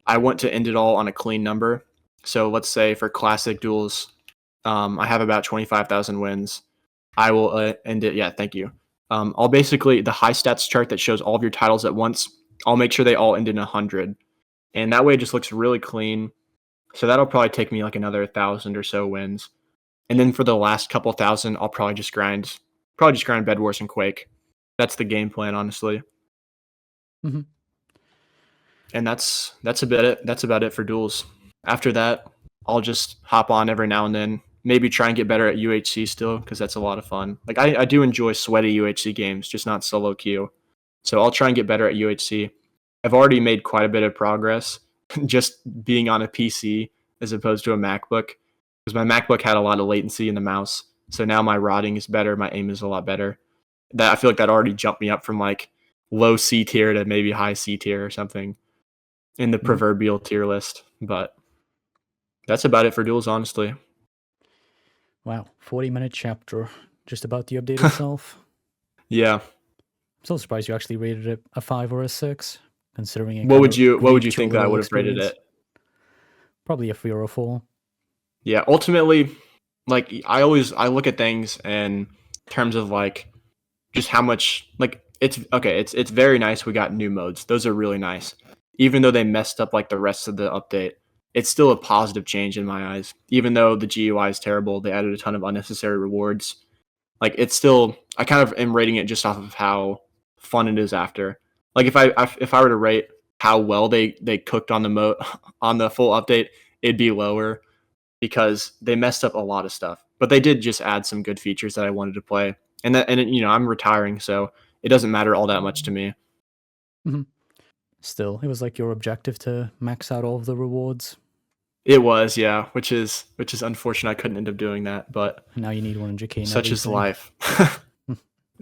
I want to end it all on a clean number. So let's say for classic duels, I have about 25,000 wins. I will end it. Yeah, thank you. I'll basically, the high stats chart that shows all of your titles at once, I'll make sure they all end in 100. And that way it just looks really clean. So that'll probably take me like another 1,000 or so wins. And then for the last couple thousand, I'll probably just grind Bed Wars and Quake. That's the game plan, honestly. Mm-hmm. And that's about it. That's about it for duels. After that, I'll just hop on every now and then. Maybe try and get better at UHC still, because that's a lot of fun. Like I do enjoy sweaty UHC games, just not solo queue. So I'll try and get better at UHC. I've already made quite a bit of progress just being on a PC as opposed to a MacBook, because my MacBook had a lot of latency in the mouse. So now my rotting is better, my aim is a lot better. That I feel like that already jumped me up from like low C tier to maybe high C tier or something in the proverbial tier list. But that's about it for duels, honestly. Wow, 40-minute chapter just about the update itself. Yeah. I'm so surprised you actually rated it a 5 or a 6, considering it. What would you think that I would have rated it? Probably a 3 or a 4. Yeah, ultimately, like I look at things in terms of like just how much, like it's okay, it's very nice we got new modes. Those are really nice. Even though they messed up like the rest of the update, it's still a positive change in my eyes. Even though the GUI is terrible, they added a ton of unnecessary rewards. Like it's still, I kind of am rating it just off of how fun it is after. Like if I were to rate how well they cooked on the on the full update, it'd be lower because they messed up a lot of stuff. But they did just add some good features that I wanted to play. And I'm retiring, so it doesn't matter all that much to me. Mm-hmm. Still, it was like your objective to max out all of the rewards. It was, yeah, which is unfortunate. I couldn't end up doing that, but now you need 100K. Such is life.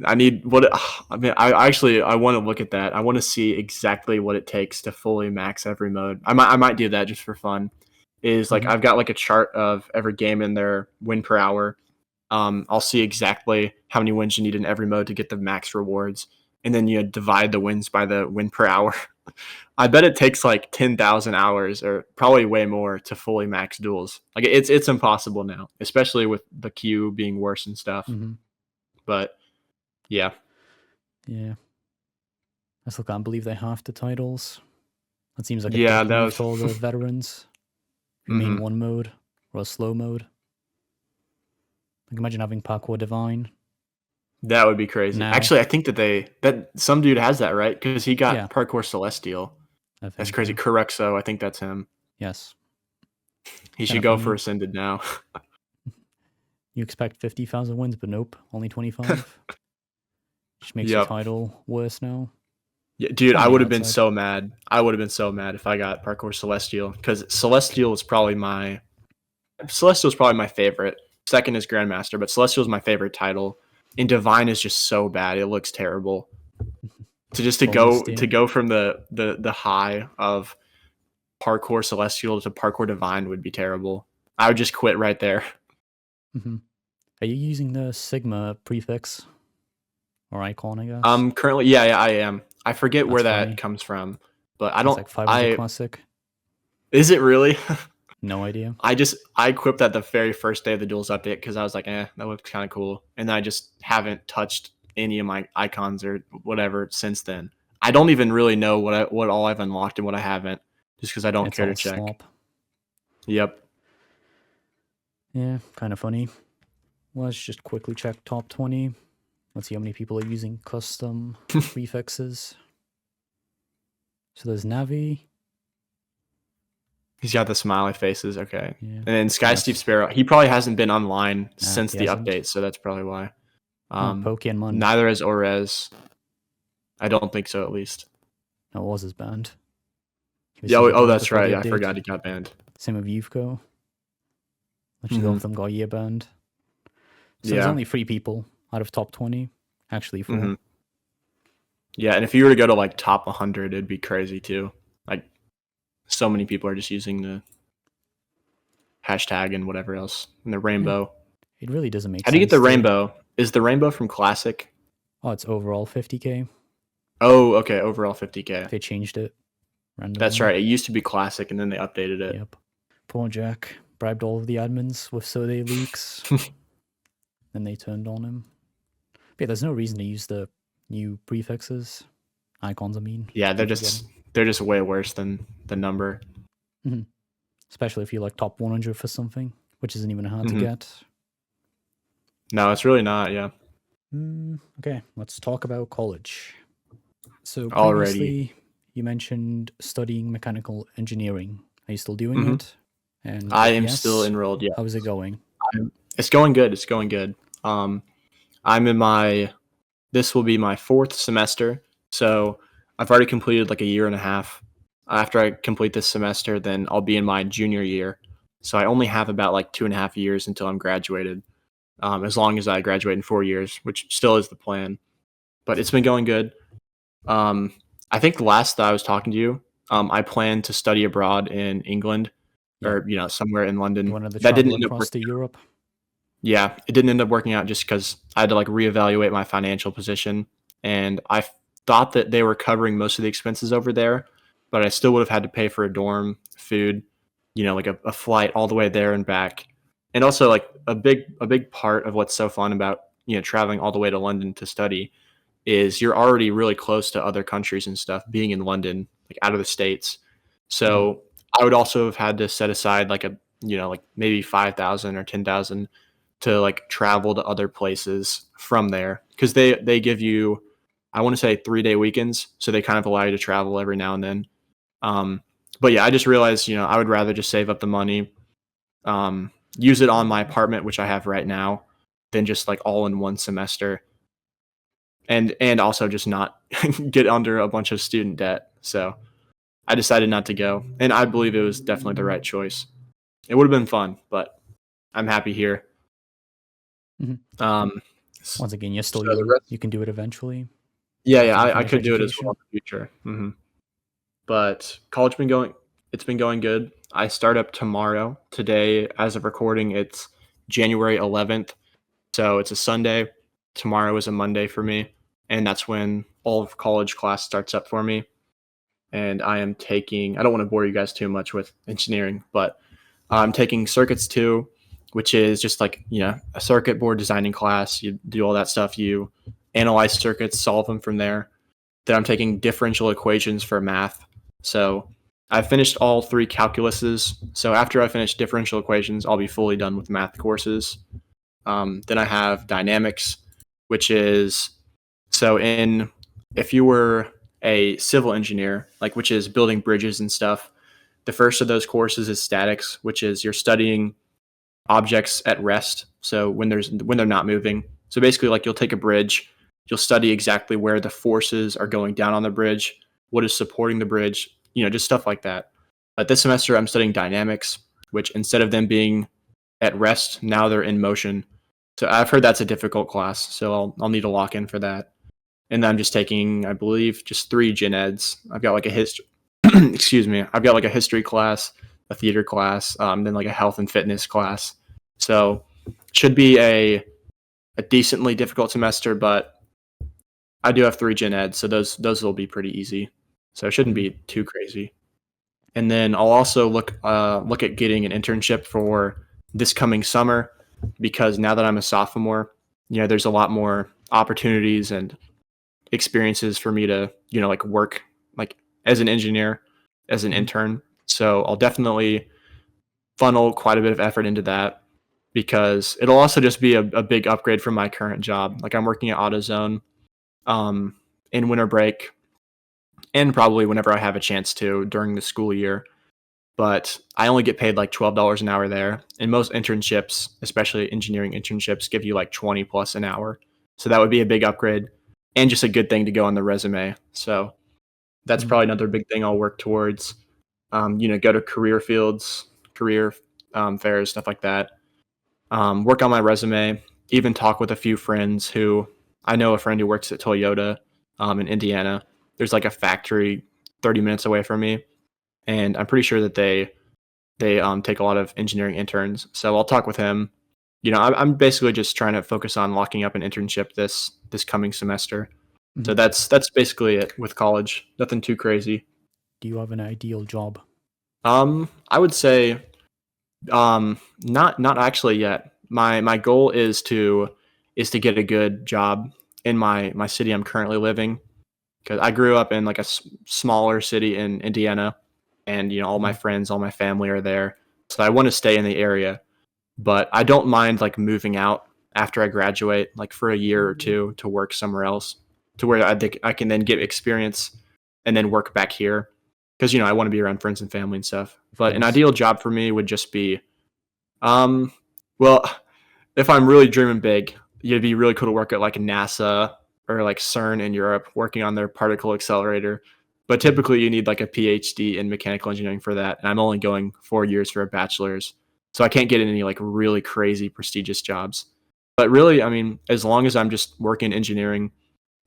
I need I want to look at that. I want to see exactly what it takes to fully max every mode. I might do that just for fun. Is like I've got like a chart of every game in their win per hour. I'll see exactly how many wins you need in every mode to get the max rewards, and then you divide the wins by the win per hour. I bet it takes like 10,000 hours or probably way more to fully max duels. Like it's impossible now, especially with the queue being worse and stuff. Mm-hmm. But yeah. I still can't believe they halved the titles. That seems like a Yeah, dick that move was to all the veterans who main one mode or a slow mode. Like imagine having parkour divine. That would be crazy. Now, actually, I think that some dude has that, right? Because he got parkour celestial. That's crazy. Correxo, I think that's him. Yes. He should go for Ascended now. You expect 50,000 wins, but nope, only 25. Which makes the title worse now. Yeah, dude, I would have been so mad. I would have been so mad if I got parkour celestial, because Celestial is probably my favorite. Second is Grandmaster, but Celestial is my favorite title. And Divine is just so bad; it looks terrible. To go from the high of parkour Celestial to parkour Divine would be terrible. I would just quit right there. Mm-hmm. Are you using the Sigma prefix or icon? I guess. Currently, yeah, I am. I forget where that comes from, but I don't. It's like 500 classic. Is it really? No idea. I equipped that the very first day of the Duels update because I was like, that looks kind of cool, and I just haven't touched any of my icons or whatever since then. I don't even really know what all I've unlocked and what I haven't, just because I don't care to check. Slop. Yep. Yeah, kind of funny. Let's just quickly check top 20. Let's see how many people are using custom prefixes. So there's Navi. He's got the smiley faces. Okay. Yeah. And then Sky Steve Sparrow. He probably hasn't been online since the update, so that's probably why. Pokemon. Neither is Orez. I don't think so, at least. No, it was his band. Yeah. That's right. I forgot he got banned. Same with Yuvko. Actually, all of them got year banned. So there's only 3 people out of top 20. Actually, 4. Yeah, and if you were to go to like top 100, it'd be crazy too. Like, so many people are just using the hashtag and whatever else, and the rainbow. It really doesn't make sense. How do you get the rainbow? Is the rainbow from Classic? Oh, it's overall 50K. Oh, okay, overall 50K. They changed it randomly. That's right. It used to be Classic, and then they updated it. Yep. Poor Jack bribed all of the admins with Sode leaks. Then they turned on him. But yeah, there's no reason to use the new prefixes. Icons, I mean. Yeah, they're just way worse than the number. Mm-hmm. especially if you're like top 100 for something, which isn't even hard to Mhm. get. No, it's really not. Yeah. Okay, let's talk about college. So Already. previously, you mentioned studying mechanical engineering. Are you still doing Hmm. it? And I if am still yes, enrolled. Yeah. how is it going? It's going good. It's going good. I'm in my this will be my fourth semester. So I've already completed like a year and a half. After I complete this semester, then I'll be in my junior year. So I only have about like 2.5 years until I'm graduated. As long as I graduate in 4 years, which still is the plan. But it's been going good. Um, I think the last that I was talking to you, I plan to study abroad in England Yeah, or somewhere in you London. wanted to That didn't travel end up across working. to Europe? Yeah, it didn't end up working out just because I had to like reevaluate my financial position, and thought that they were covering most of the expenses over there, but I still would have had to pay for a dorm, food, like a flight all the way there and back, and also like a big part of what's so fun about traveling all the way to London to study is you're already really close to other countries and stuff, being in London, like out of the States. Mhm. So I would also have had to set aside like like maybe 5,000 or 10,000 to like travel to other places from there. Cause they give you, I want to say 3-day weekends. So they kind of allow you to travel every now and then. Um, but yeah, I just realized, I would rather just save up the money, use it on my apartment, which I have right now, than just like all in one semester and also just not get under a bunch of student debt. So I decided not to go, and I believe it was definitely the right choice. It would have been fun, but I'm happy here. Mhm. Um, Once again, you're so still the young. rest, You can do it eventually yeah, yeah, after you I finish could do it as well education. in the future. But college been going, it's been going good. I start up tomorrow. Today, as of recording, it's January 11th, so it's a Sunday. Tomorrow is a Monday for me, and that's when all of college class starts up for me. And I am taking, I don't want to bore you guys too much with engineering, but I'm taking circuits 2, which is just like, a circuit board designing class. You do all that stuff. You analyze circuits, solve them from there. Then I'm taking differential equations for math. So I finished all 3 calculuses. So after I finish differential equations, I'll be fully done with math courses. Then I have dynamics, which is so in if you were a civil engineer, like which is building bridges and stuff, the first of those courses is statics, which is you're studying objects at rest. So when they're not moving. So basically, like you'll take a bridge, you'll study exactly where the forces are going down on the bridge, what is supporting the bridge, just stuff like that. But this semester, I'm studying dynamics, which instead of them being at rest, now they're in motion. So I've heard that's a difficult class, so I'll need to lock in for that. And then I'm just taking, I believe, just 3 gen eds. I've got like a history, excuse me, I've got like a history class, a theater class, then like a health and fitness class. So should be a decently difficult semester, but I do have 3 gen eds, so those will be pretty easy. So it shouldn't Mhm. be too crazy. And then I'll also look at getting an internship for this coming summer because now that I'm a sophomore, there's a lot more opportunities and experiences for me to like work like as an engineer, as an Mhm. intern. So I'll definitely funnel quite a bit of effort into that because it'll also just be a big upgrade from my current job. Like I'm working at AutoZone um, in winter break and probably whenever I have a chance to during the school year. But I only get paid like $12 an hour there. And most internships, especially engineering internships, give you like 20 plus an hour. So that would be a big upgrade and just a good thing to go on the resume. So that's Mhm. probably another big thing I'll work towards. Go to career fields, career fairs, stuff like that. Work on my resume, even talk with a few friends who I know a friend who works at Toyota in Indiana. There's like a factory 30 minutes away from me, and I'm pretty sure that they take a lot of engineering interns. So I'll talk with him. I'm basically just trying to focus on locking up an internship this coming semester. So Mhm. that's basically it with college. Nothing too crazy. Do you have an ideal job? I would say not actually yet. My goal is to get a good job in my city I'm currently living because I grew up in like a smaller city in Indiana, and all my friends, all my family are there. So I want to stay in the area, but I don't mind like moving out after I graduate, like for a year or two to work somewhere else, to where I think I can then get experience and then work back here. Because I want to be around friends and family and stuff. But an ideal job for me would just be, well, if I'm really dreaming big, it'd be really cool to work at like NASA or like CERN in Europe, working on their particle accelerator. But typically, you need like a PhD in mechanical engineering for that, and I'm only going 4 years for a bachelor's, so I can't get any like really crazy prestigious jobs. But really, I mean, as long as I'm just working engineering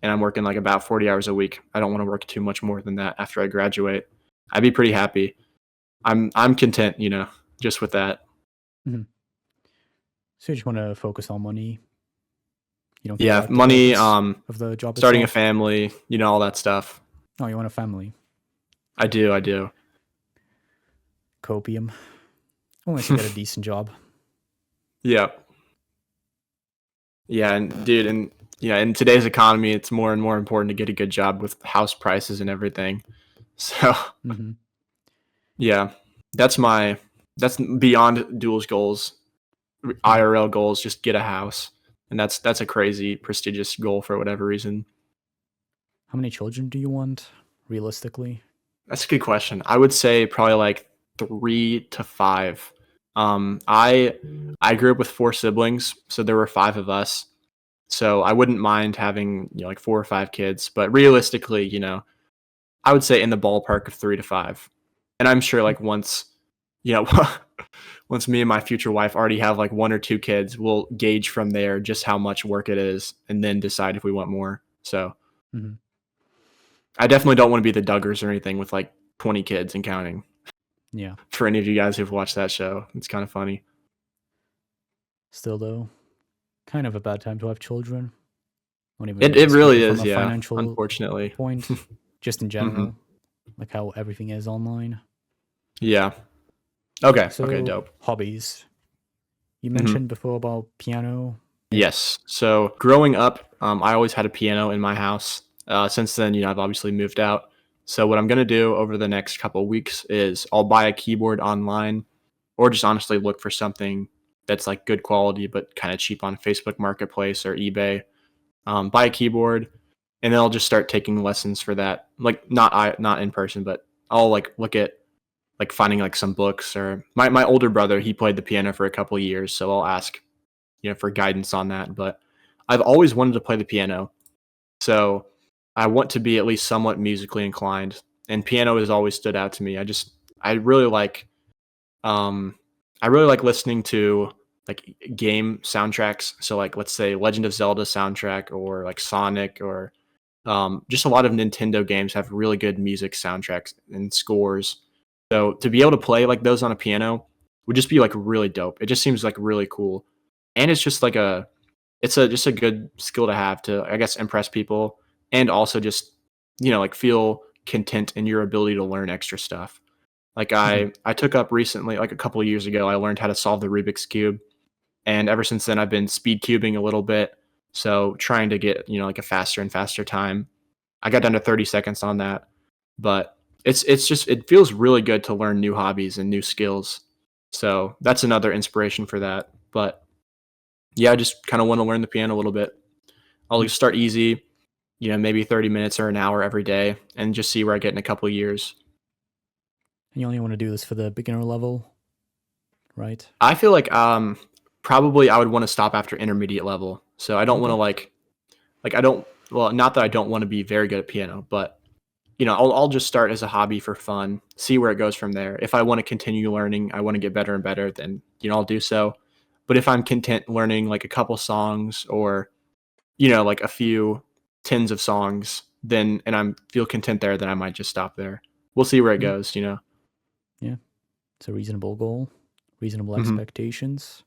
and I'm working like about 40 hours a week, I don't want to work too much more than that after I graduate. I'd be pretty happy. I'm content, just with that. Mhm. So you just want to focus on money. You don't care Yeah, about the money, purpose of the job starting a itself? family, all that stuff. Oh, you want a family. I do. Copium. Unless you get a decent job. Yeah. Yeah, and dude, and in today's economy, it's more and more important to get a good job with house prices and everything. So, Mm-hmm. yeah, that's beyond Duels goals, IRL goals, just get a house. And that's a crazy prestigious goal for whatever reason. How many children do you want, realistically? That's a good question. I would say probably like 3 to 5. I grew up with 4 siblings, so there were 5 of us. So I wouldn't mind having like 4 or 5 kids, but realistically, I would say in the ballpark of 3 to 5. And I'm sure like once, you know, once me and my future wife already have like 1 or 2 kids, we'll gauge from there just how much work it is and then decide if we want more. So Mm-hmm. I definitely don't want to be the Duggars or anything with like 20 kids and counting. Yeah. For any of you guys who've watched that show, it's kind of funny. Still, though, kind of a bad time to have children. Not even It really speaking from is, a yeah. financial Unfortunately. point, just in Hmm. general, like how everything is online. Yeah. Okay. Okay. So, Dope. hobbies. You Hmm. mentioned before about piano. Yes. So growing up, I always had a piano in my house. Since then, I've obviously moved out. So what I'm gonna do over the next couple of weeks is I'll buy a keyboard online, or just honestly look for something that's like good quality but kind of cheap on Facebook Marketplace or eBay. Buy a keyboard, and then I'll just start taking lessons for that. Like not in person, but I'll like look at like finding like some books, or my older brother, he played the piano for a couple of years, so I'll ask for guidance on that. But I've always wanted to play the piano, so I want to be at least somewhat musically inclined, and piano has always stood out to me. I really like um I really like listening to like game soundtracks. So like let's say Legend of Zelda soundtrack, or like Sonic, or just a lot of Nintendo games have really good music soundtracks and scores. So to be able to play like those on a piano would just be like really dope. It just seems like really cool, and it's just like it's a just a good skill to have to, I guess, impress people, and also just like feel content in your ability to learn extra stuff. Like Mm-hmm. I took up recently, like a couple of years ago, I learned how to solve the Rubik's cube, and ever since then I've been speed cubing a little bit, so trying to get like a faster and faster time. I got down to 30 seconds on that, but it's just it feels really good to learn new hobbies and new skills. So that's another inspiration for that. But yeah, I just kind of want to learn the piano a little bit. I'll just start easy, maybe 30 minutes or an hour every day, and just see where I get in a couple of years. And you only want to do this for the beginner level, right? I feel like probably I would want to stop after intermediate level. So I don't want to Okay. like I don't well, not that I don't want to be very good at piano, but I'll just start as a hobby for fun, see where it goes from there. If I want to continue learning, I want to get better and better, then I'll do so. But if I'm content learning like a couple songs, or like a few tens of songs, then and I'm feel content there, then I might just stop there. We'll see where it Mm-hmm. goes. Yeah. It's a reasonable goal, reasonable Hmm. expectations.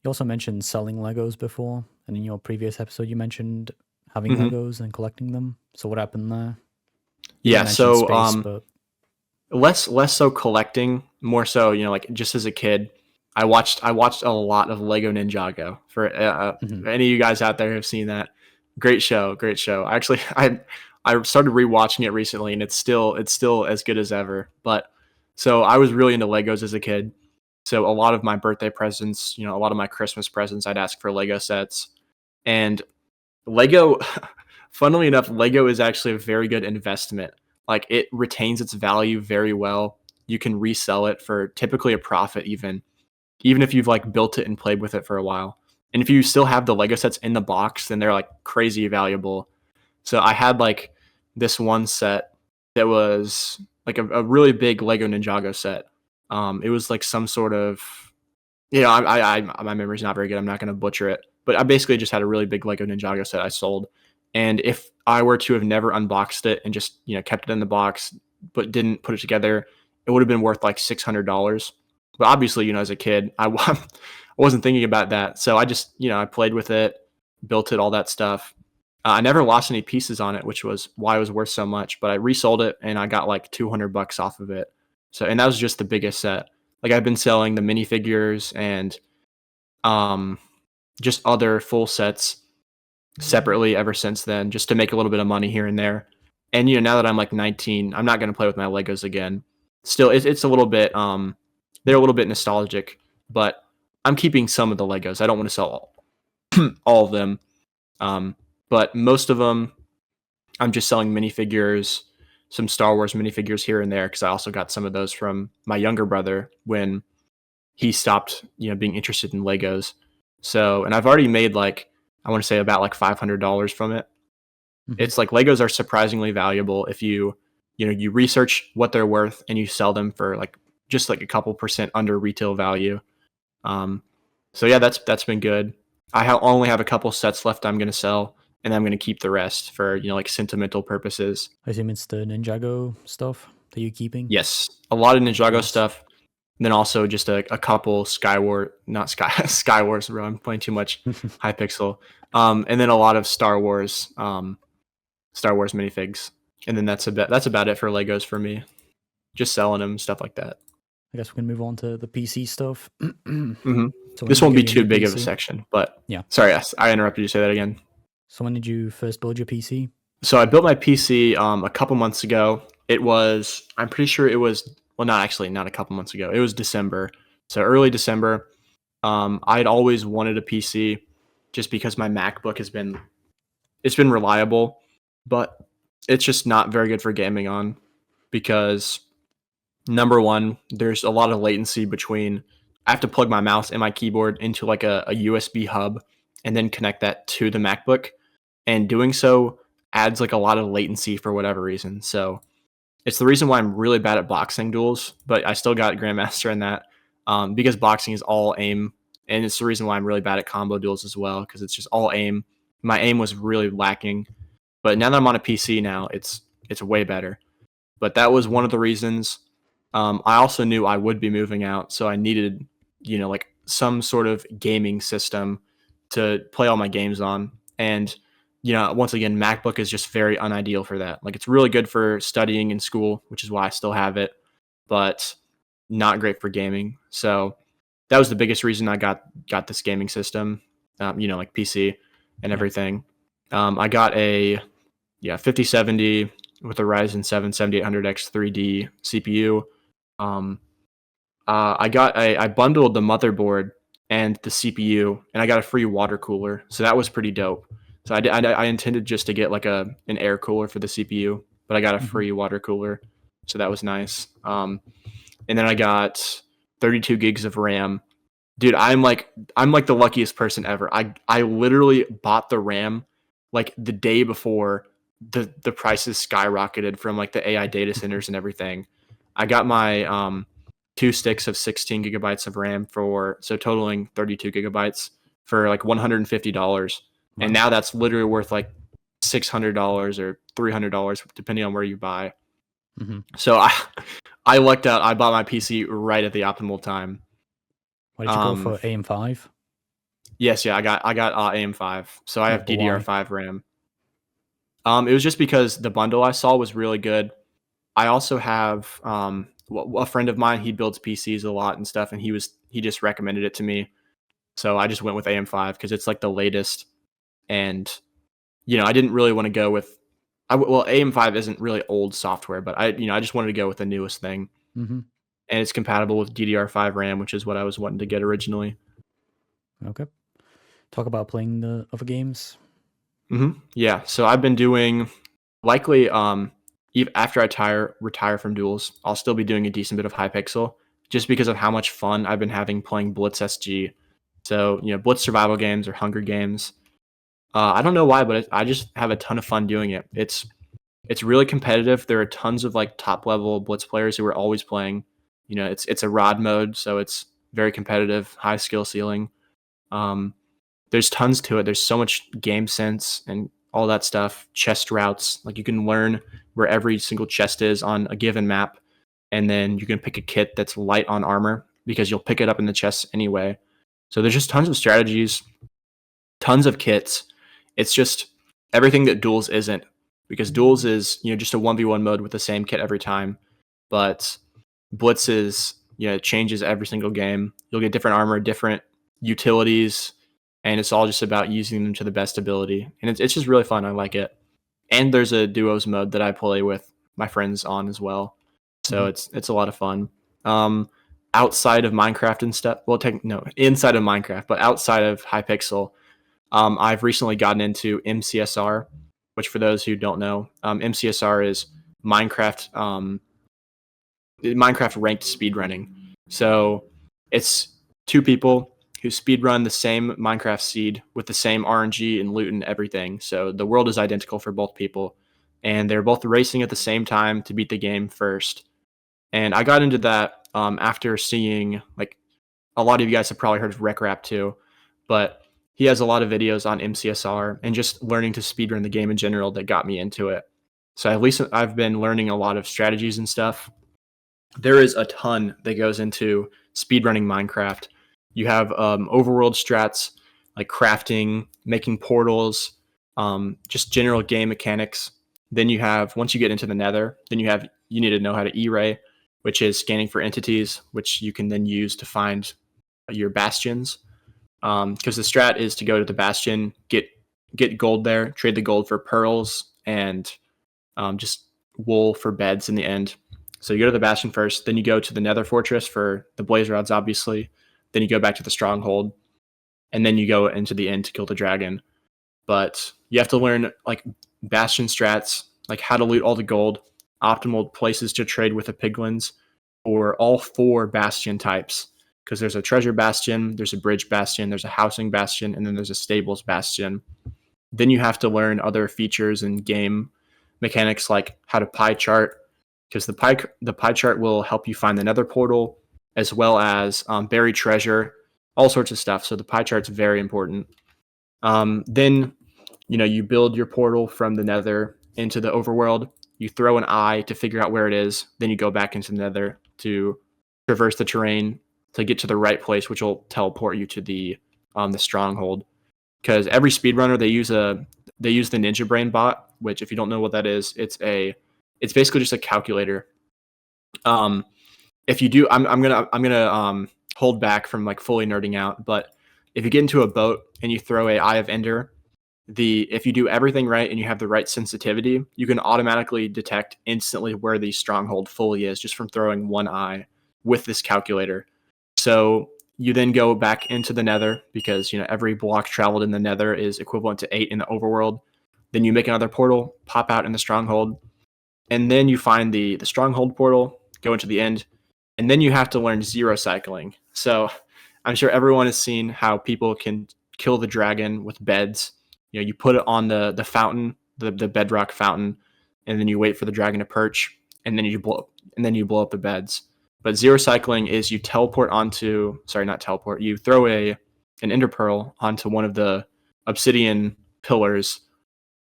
You also mentioned selling Legos before, and in your previous episode, you mentioned having Hmm. Legos and collecting them. So what happened there? You didn't Yeah, mention so space, but less so collecting, more so like just as a kid, I watched a lot of Lego Ninjago. For mhm. any of you guys out there who have seen that, great show. Actually, I started rewatching it recently, and it's still as good as ever. But so I was really into Legos as a kid. So a lot of my birthday presents, a lot of my Christmas presents, I'd ask for Lego sets. And Lego, funnily enough, Lego is actually a very good investment. Like it retains its value very well. You can resell it for typically a profit, even if you've like built it and played with it for a while. And if you still have the Lego sets in the box, then they're like crazy valuable. So I had like this one set that was like a really big Lego Ninjago set. It was like some sort of, my memory's not very good. I'm not going to butcher it, but I basically just had a really big Lego Ninjago set I sold. And if I were to have never unboxed it and just, kept it in the box, but didn't put it together, it would have been worth like $600. But obviously, as a kid, I wasn't thinking about that. So I just, I played with it, built it, all that stuff. I never lost any pieces on it, which was why it was worth so much. But I resold it and I got like $200 off of it. So, and that was just the biggest set. Like I've been selling the minifigures and just other full sets separately ever since then, just to make a little bit of money here and there. And now that I'm like 19, I'm not going to play with my Legos again. Still, it's a little bit they're a little bit nostalgic, but I'm keeping some of the Legos. I don't want to sell all of them. But most of them, I'm just selling minifigures, some Star Wars minifigures here and there, because I also got some of those from my younger brother when he stopped, being interested in Legos. So, and I've already made like, I want to say about like $500 from it. Mm-hmm. It's like Legos are surprisingly valuable if you research what they're worth and you sell them for like just like a couple % under retail value. So yeah, that's been good. I only have a couple sets left I'm going to sell, and I'm going to keep the rest for, like sentimental purposes. I assume it's the Ninjago stuff that you're keeping? Yes. A lot of Ninjago stuff. And then also just a couple Skywars, bro. I'm playing too much Hypixel. And then a lot of Star Wars minifigs. And then that's about it for Legos for me. Just selling them, stuff like that. I guess we can move on to the PC stuff. Mm-hmm. So this won't be too big of a section, but yeah. Sorry, yes, I interrupted you. Say that again. So when did you first build your PC? So I built my PC a couple months ago. I'm pretty sure it was, well, not a couple months ago. It was December. So early December. I'd always wanted a PC just because my MacBook it's been reliable, but it's just not very good for gaming on because number one, there's a lot of latency between, I have to plug my mouse and my keyboard into like a USB hub and then connect that to the MacBook. And doing so adds like a lot of latency for whatever reason. So it's the reason why I'm really bad at boxing duels, but I still got Grandmaster in that because boxing is all aim. And it's the reason why I'm really bad at combo duels as well, because it's just all aim. My aim was really lacking. But now that I'm on a PC now, it's way better. But that was one of the reasons. I also knew I would be moving out, so I needed, like some sort of gaming system to play all my games on. And, once again, MacBook is just very unideal for that. Like it's really good for studying in school, which is why I still have it, but not great for gaming. So that was the biggest reason I got this gaming system, like PC and everything. I got a 5070 with a Ryzen 7 7800X 3D CPU. I bundled the motherboard and the CPU, and I got a free water cooler, so that was pretty dope. So I intended just to get like an air cooler for the CPU, but I got a free water cooler, so that was nice. And then I got 32 gigs of RAM. Dude, I'm like the luckiest person ever. I literally bought the RAM like the day before the prices skyrocketed from like the AI data centers and everything. I got my 2 sticks of 16 gigabytes of RAM so totaling 32 gigabytes for like $150. Wow. And now that's literally worth like $600 or $300 depending on where you buy. Mm-hmm. So I lucked out. I bought my PC right at the optimal time. What did you go for? AM5? Yes, yeah, I got AM5. So I have DDR5 RAM. It was just because the bundle I saw was really good. I also have a friend of mine. He builds PCs a lot and stuff, and he just recommended it to me. So I just went with AM5 because it's like the latest, and I didn't really want to go with Well, AM5 isn't really old software, but I just wanted to go with the newest thing, Mm-hmm. and it's compatible with DDR5 RAM, which is what I was wanting to get originally. Okay. Talk about playing the other games. Yeah, so I've been doing likely after I retire from Duels, I'll still be doing a decent bit of Hypixel just because of how much fun I've been having playing Blitz SG. So Blitz survival games or Hunger Games. I don't know why, but I just have a ton of fun doing it. It's really competitive. There are tons of like top level Blitz players who are always playing. It's a rod mode, so it's very competitive, high skill ceiling. Um, there's tons to it. There's so much game sense and all that stuff. Chest routes, like you can learn where every single chest is on a given map, and then you can pick a kit that's light on armor because you'll pick it up in the chest anyway. So there's just tons of strategies, tons of kits. It's just everything that Duels isn't, because Duels is just a 1v1 mode with the same kit every time, but Blitz is it changes every single game. You'll get different armor, different utilities, and it's all just about using them to the best ability. And it's just really fun. I like it. And there's a duos mode that I play with my friends on as well, so Mm-hmm. it's a lot of fun. Um, outside of Minecraft and stuff, well, no, inside of Minecraft, but outside of Hypixel, I've recently gotten into MCSR, which for those who don't know, MCSR is Minecraft Minecraft ranked speedrunning. So it's two people who speedrun the same Minecraft seed with the same RNG and loot and everything. So the world is identical for both people, and they're both racing at the same time to beat the game first. And I got into that after seeing, like, a lot of you guys have probably heard of Rec Rap too, but he has a lot of videos on MCSR and just learning to speedrun the game in general that got me into it. So at least I've been learning a lot of strategies and stuff. There is a ton that goes into speedrunning Minecraft. You have overworld strats like crafting, making portals, just general game mechanics. Then you have, once you get into the Nether, then you need to know how to E-ray, which is scanning for entities, which you can then use to find your bastions. Because the strat is to go to the bastion, get gold there, trade the gold for pearls, and just wool for beds in the end. So you go to the bastion first, then you go to the Nether fortress for the blaze rods, obviously. Then you go back to the stronghold, and then you go into the end to kill the dragon. But you have to learn like bastion strats, like how to loot all the gold, optimal places to trade with the piglins, or all four bastion types. Because there's a treasure bastion, there's a bridge bastion, there's a housing bastion, and then there's a stables bastion. Then you have to learn other features and game mechanics like how to pie chart, because the pie chart will help you find the Nether portal as well as buried treasure, all sorts of stuff. So the pie chart's very important. Then you build your portal from the Nether into the overworld. You throw an eye to figure out where it is. Then you go back into the Nether to traverse the terrain to get to the right place, which will teleport you to the stronghold. Because every speedrunner they use the Ninja Brain bot, which if you don't know what that is, it's basically just a calculator. If you do, I'm gonna hold back from like fully nerding out, but if you get into a boat and you throw a Eye of Ender, if you do everything right and you have the right sensitivity, you can automatically detect instantly where the stronghold fully is just from throwing one eye with this calculator. So you then go back into the Nether because every block traveled in the Nether is equivalent to 8 in the overworld. Then you make another portal, pop out in the stronghold, and then you find the stronghold portal, go into the end, and then you have to learn zero cycling. So I'm sure everyone has seen how people can kill the dragon with beds. You put it on the fountain, the bedrock fountain, and then you wait for the dragon to perch, and then you blow up the beds. But zero cycling is you teleport onto, sorry, not teleport, you throw an ender pearl onto one of the obsidian pillars,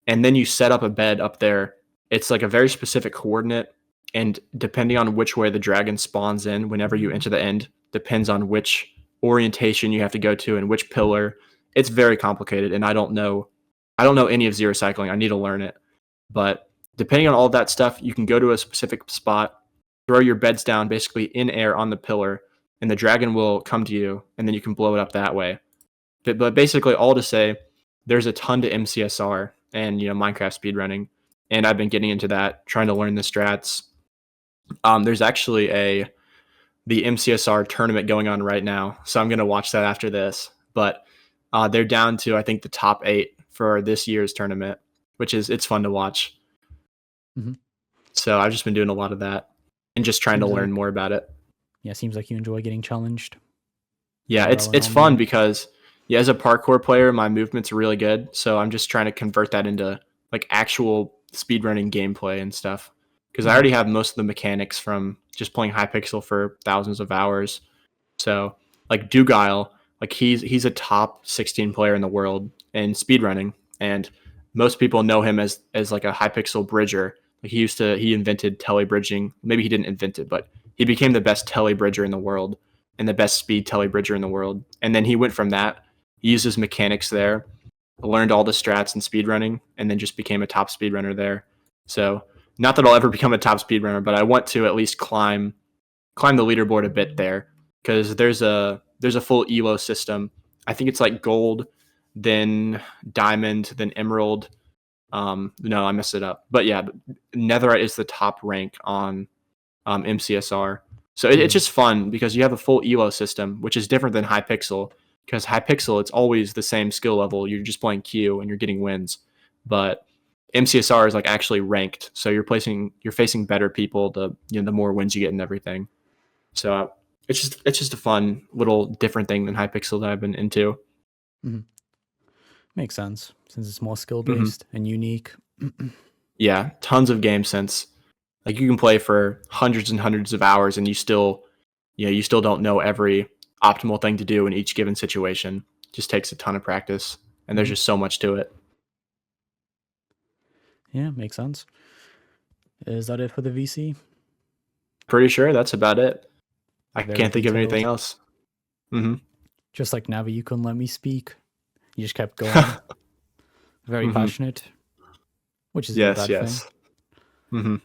and then you set up a bed up there. It's like a very specific coordinate, and depending on which way the dragon spawns in whenever you enter the end, depends on which orientation you have to go to and which pillar. It's very complicated, and I don't know any of zero cycling. I need to learn it. But depending on all of that stuff, you can go to a specific spot, throw your beds down basically in air on the pillar, and the dragon will come to you, and then you can blow it up that way. But basically, all to say, there's a ton to MCSR and Minecraft speedrunning. and I've been getting into that, trying to learn the strats. There's actually the MCSR tournament going on right now, so I'm gonna watch that after this. But they're down to, I think, the top 8 for this year's tournament, which is it's fun to watch. Mm-hmm. So I've just been doing a lot of that and just trying to learn more about it. Yeah, seems like you enjoy getting challenged. Yeah, it's fun because as a parkour player, my movements are really good. So I'm just trying to convert that into like actual speedrunning gameplay and stuff. Because I already have most of the mechanics from just playing Hypixel for thousands of hours. So like Duguile, like he's a top 16 player in the world in speedrunning, and most people know him as like a Hypixel bridger. Like he invented telebridging. Maybe he didn't invent it, but he became the best telebridger in the world and the best speed telebridger in the world. And then he went from that, he used his mechanics there, learned all the strats in speedrunning, and then just became a top speedrunner there. So not that I'll ever become a top speedrunner, but I want to at least climb the leaderboard a bit there, because there's a full elo system. I think it's like gold, then diamond, then emerald. No, I messed it up. But yeah, netherite is the top rank on MCSR. So it's just fun because you have a full elo system, which is different than Hypixel. Because Hypixel, it's always the same skill level. You're just playing Q and you're getting wins. But MCSR is like actually ranked, so you're facing better people the more wins you get and everything. So it's just a fun little different thing than Hypixel that I've been into. Mm-hmm. Makes sense since it's more skill based and unique. Yeah, tons of game sense. Like you can play for hundreds and hundreds of hours, and you still don't know every optimal thing to do in each given situation. It just takes a ton of practice, and there's just so much to it. Yeah, makes sense. Is that it for the VC? Pretty sure that's about it. I Very can't think of detailed. anything else. Just like Navi, you couldn't let me speak. You just kept going. Very passionate, which is a bad thing.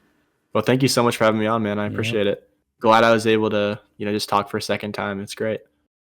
Well, thank you so much for having me on, man. I appreciate it. Glad I was able to, just talk for a second time. It's great.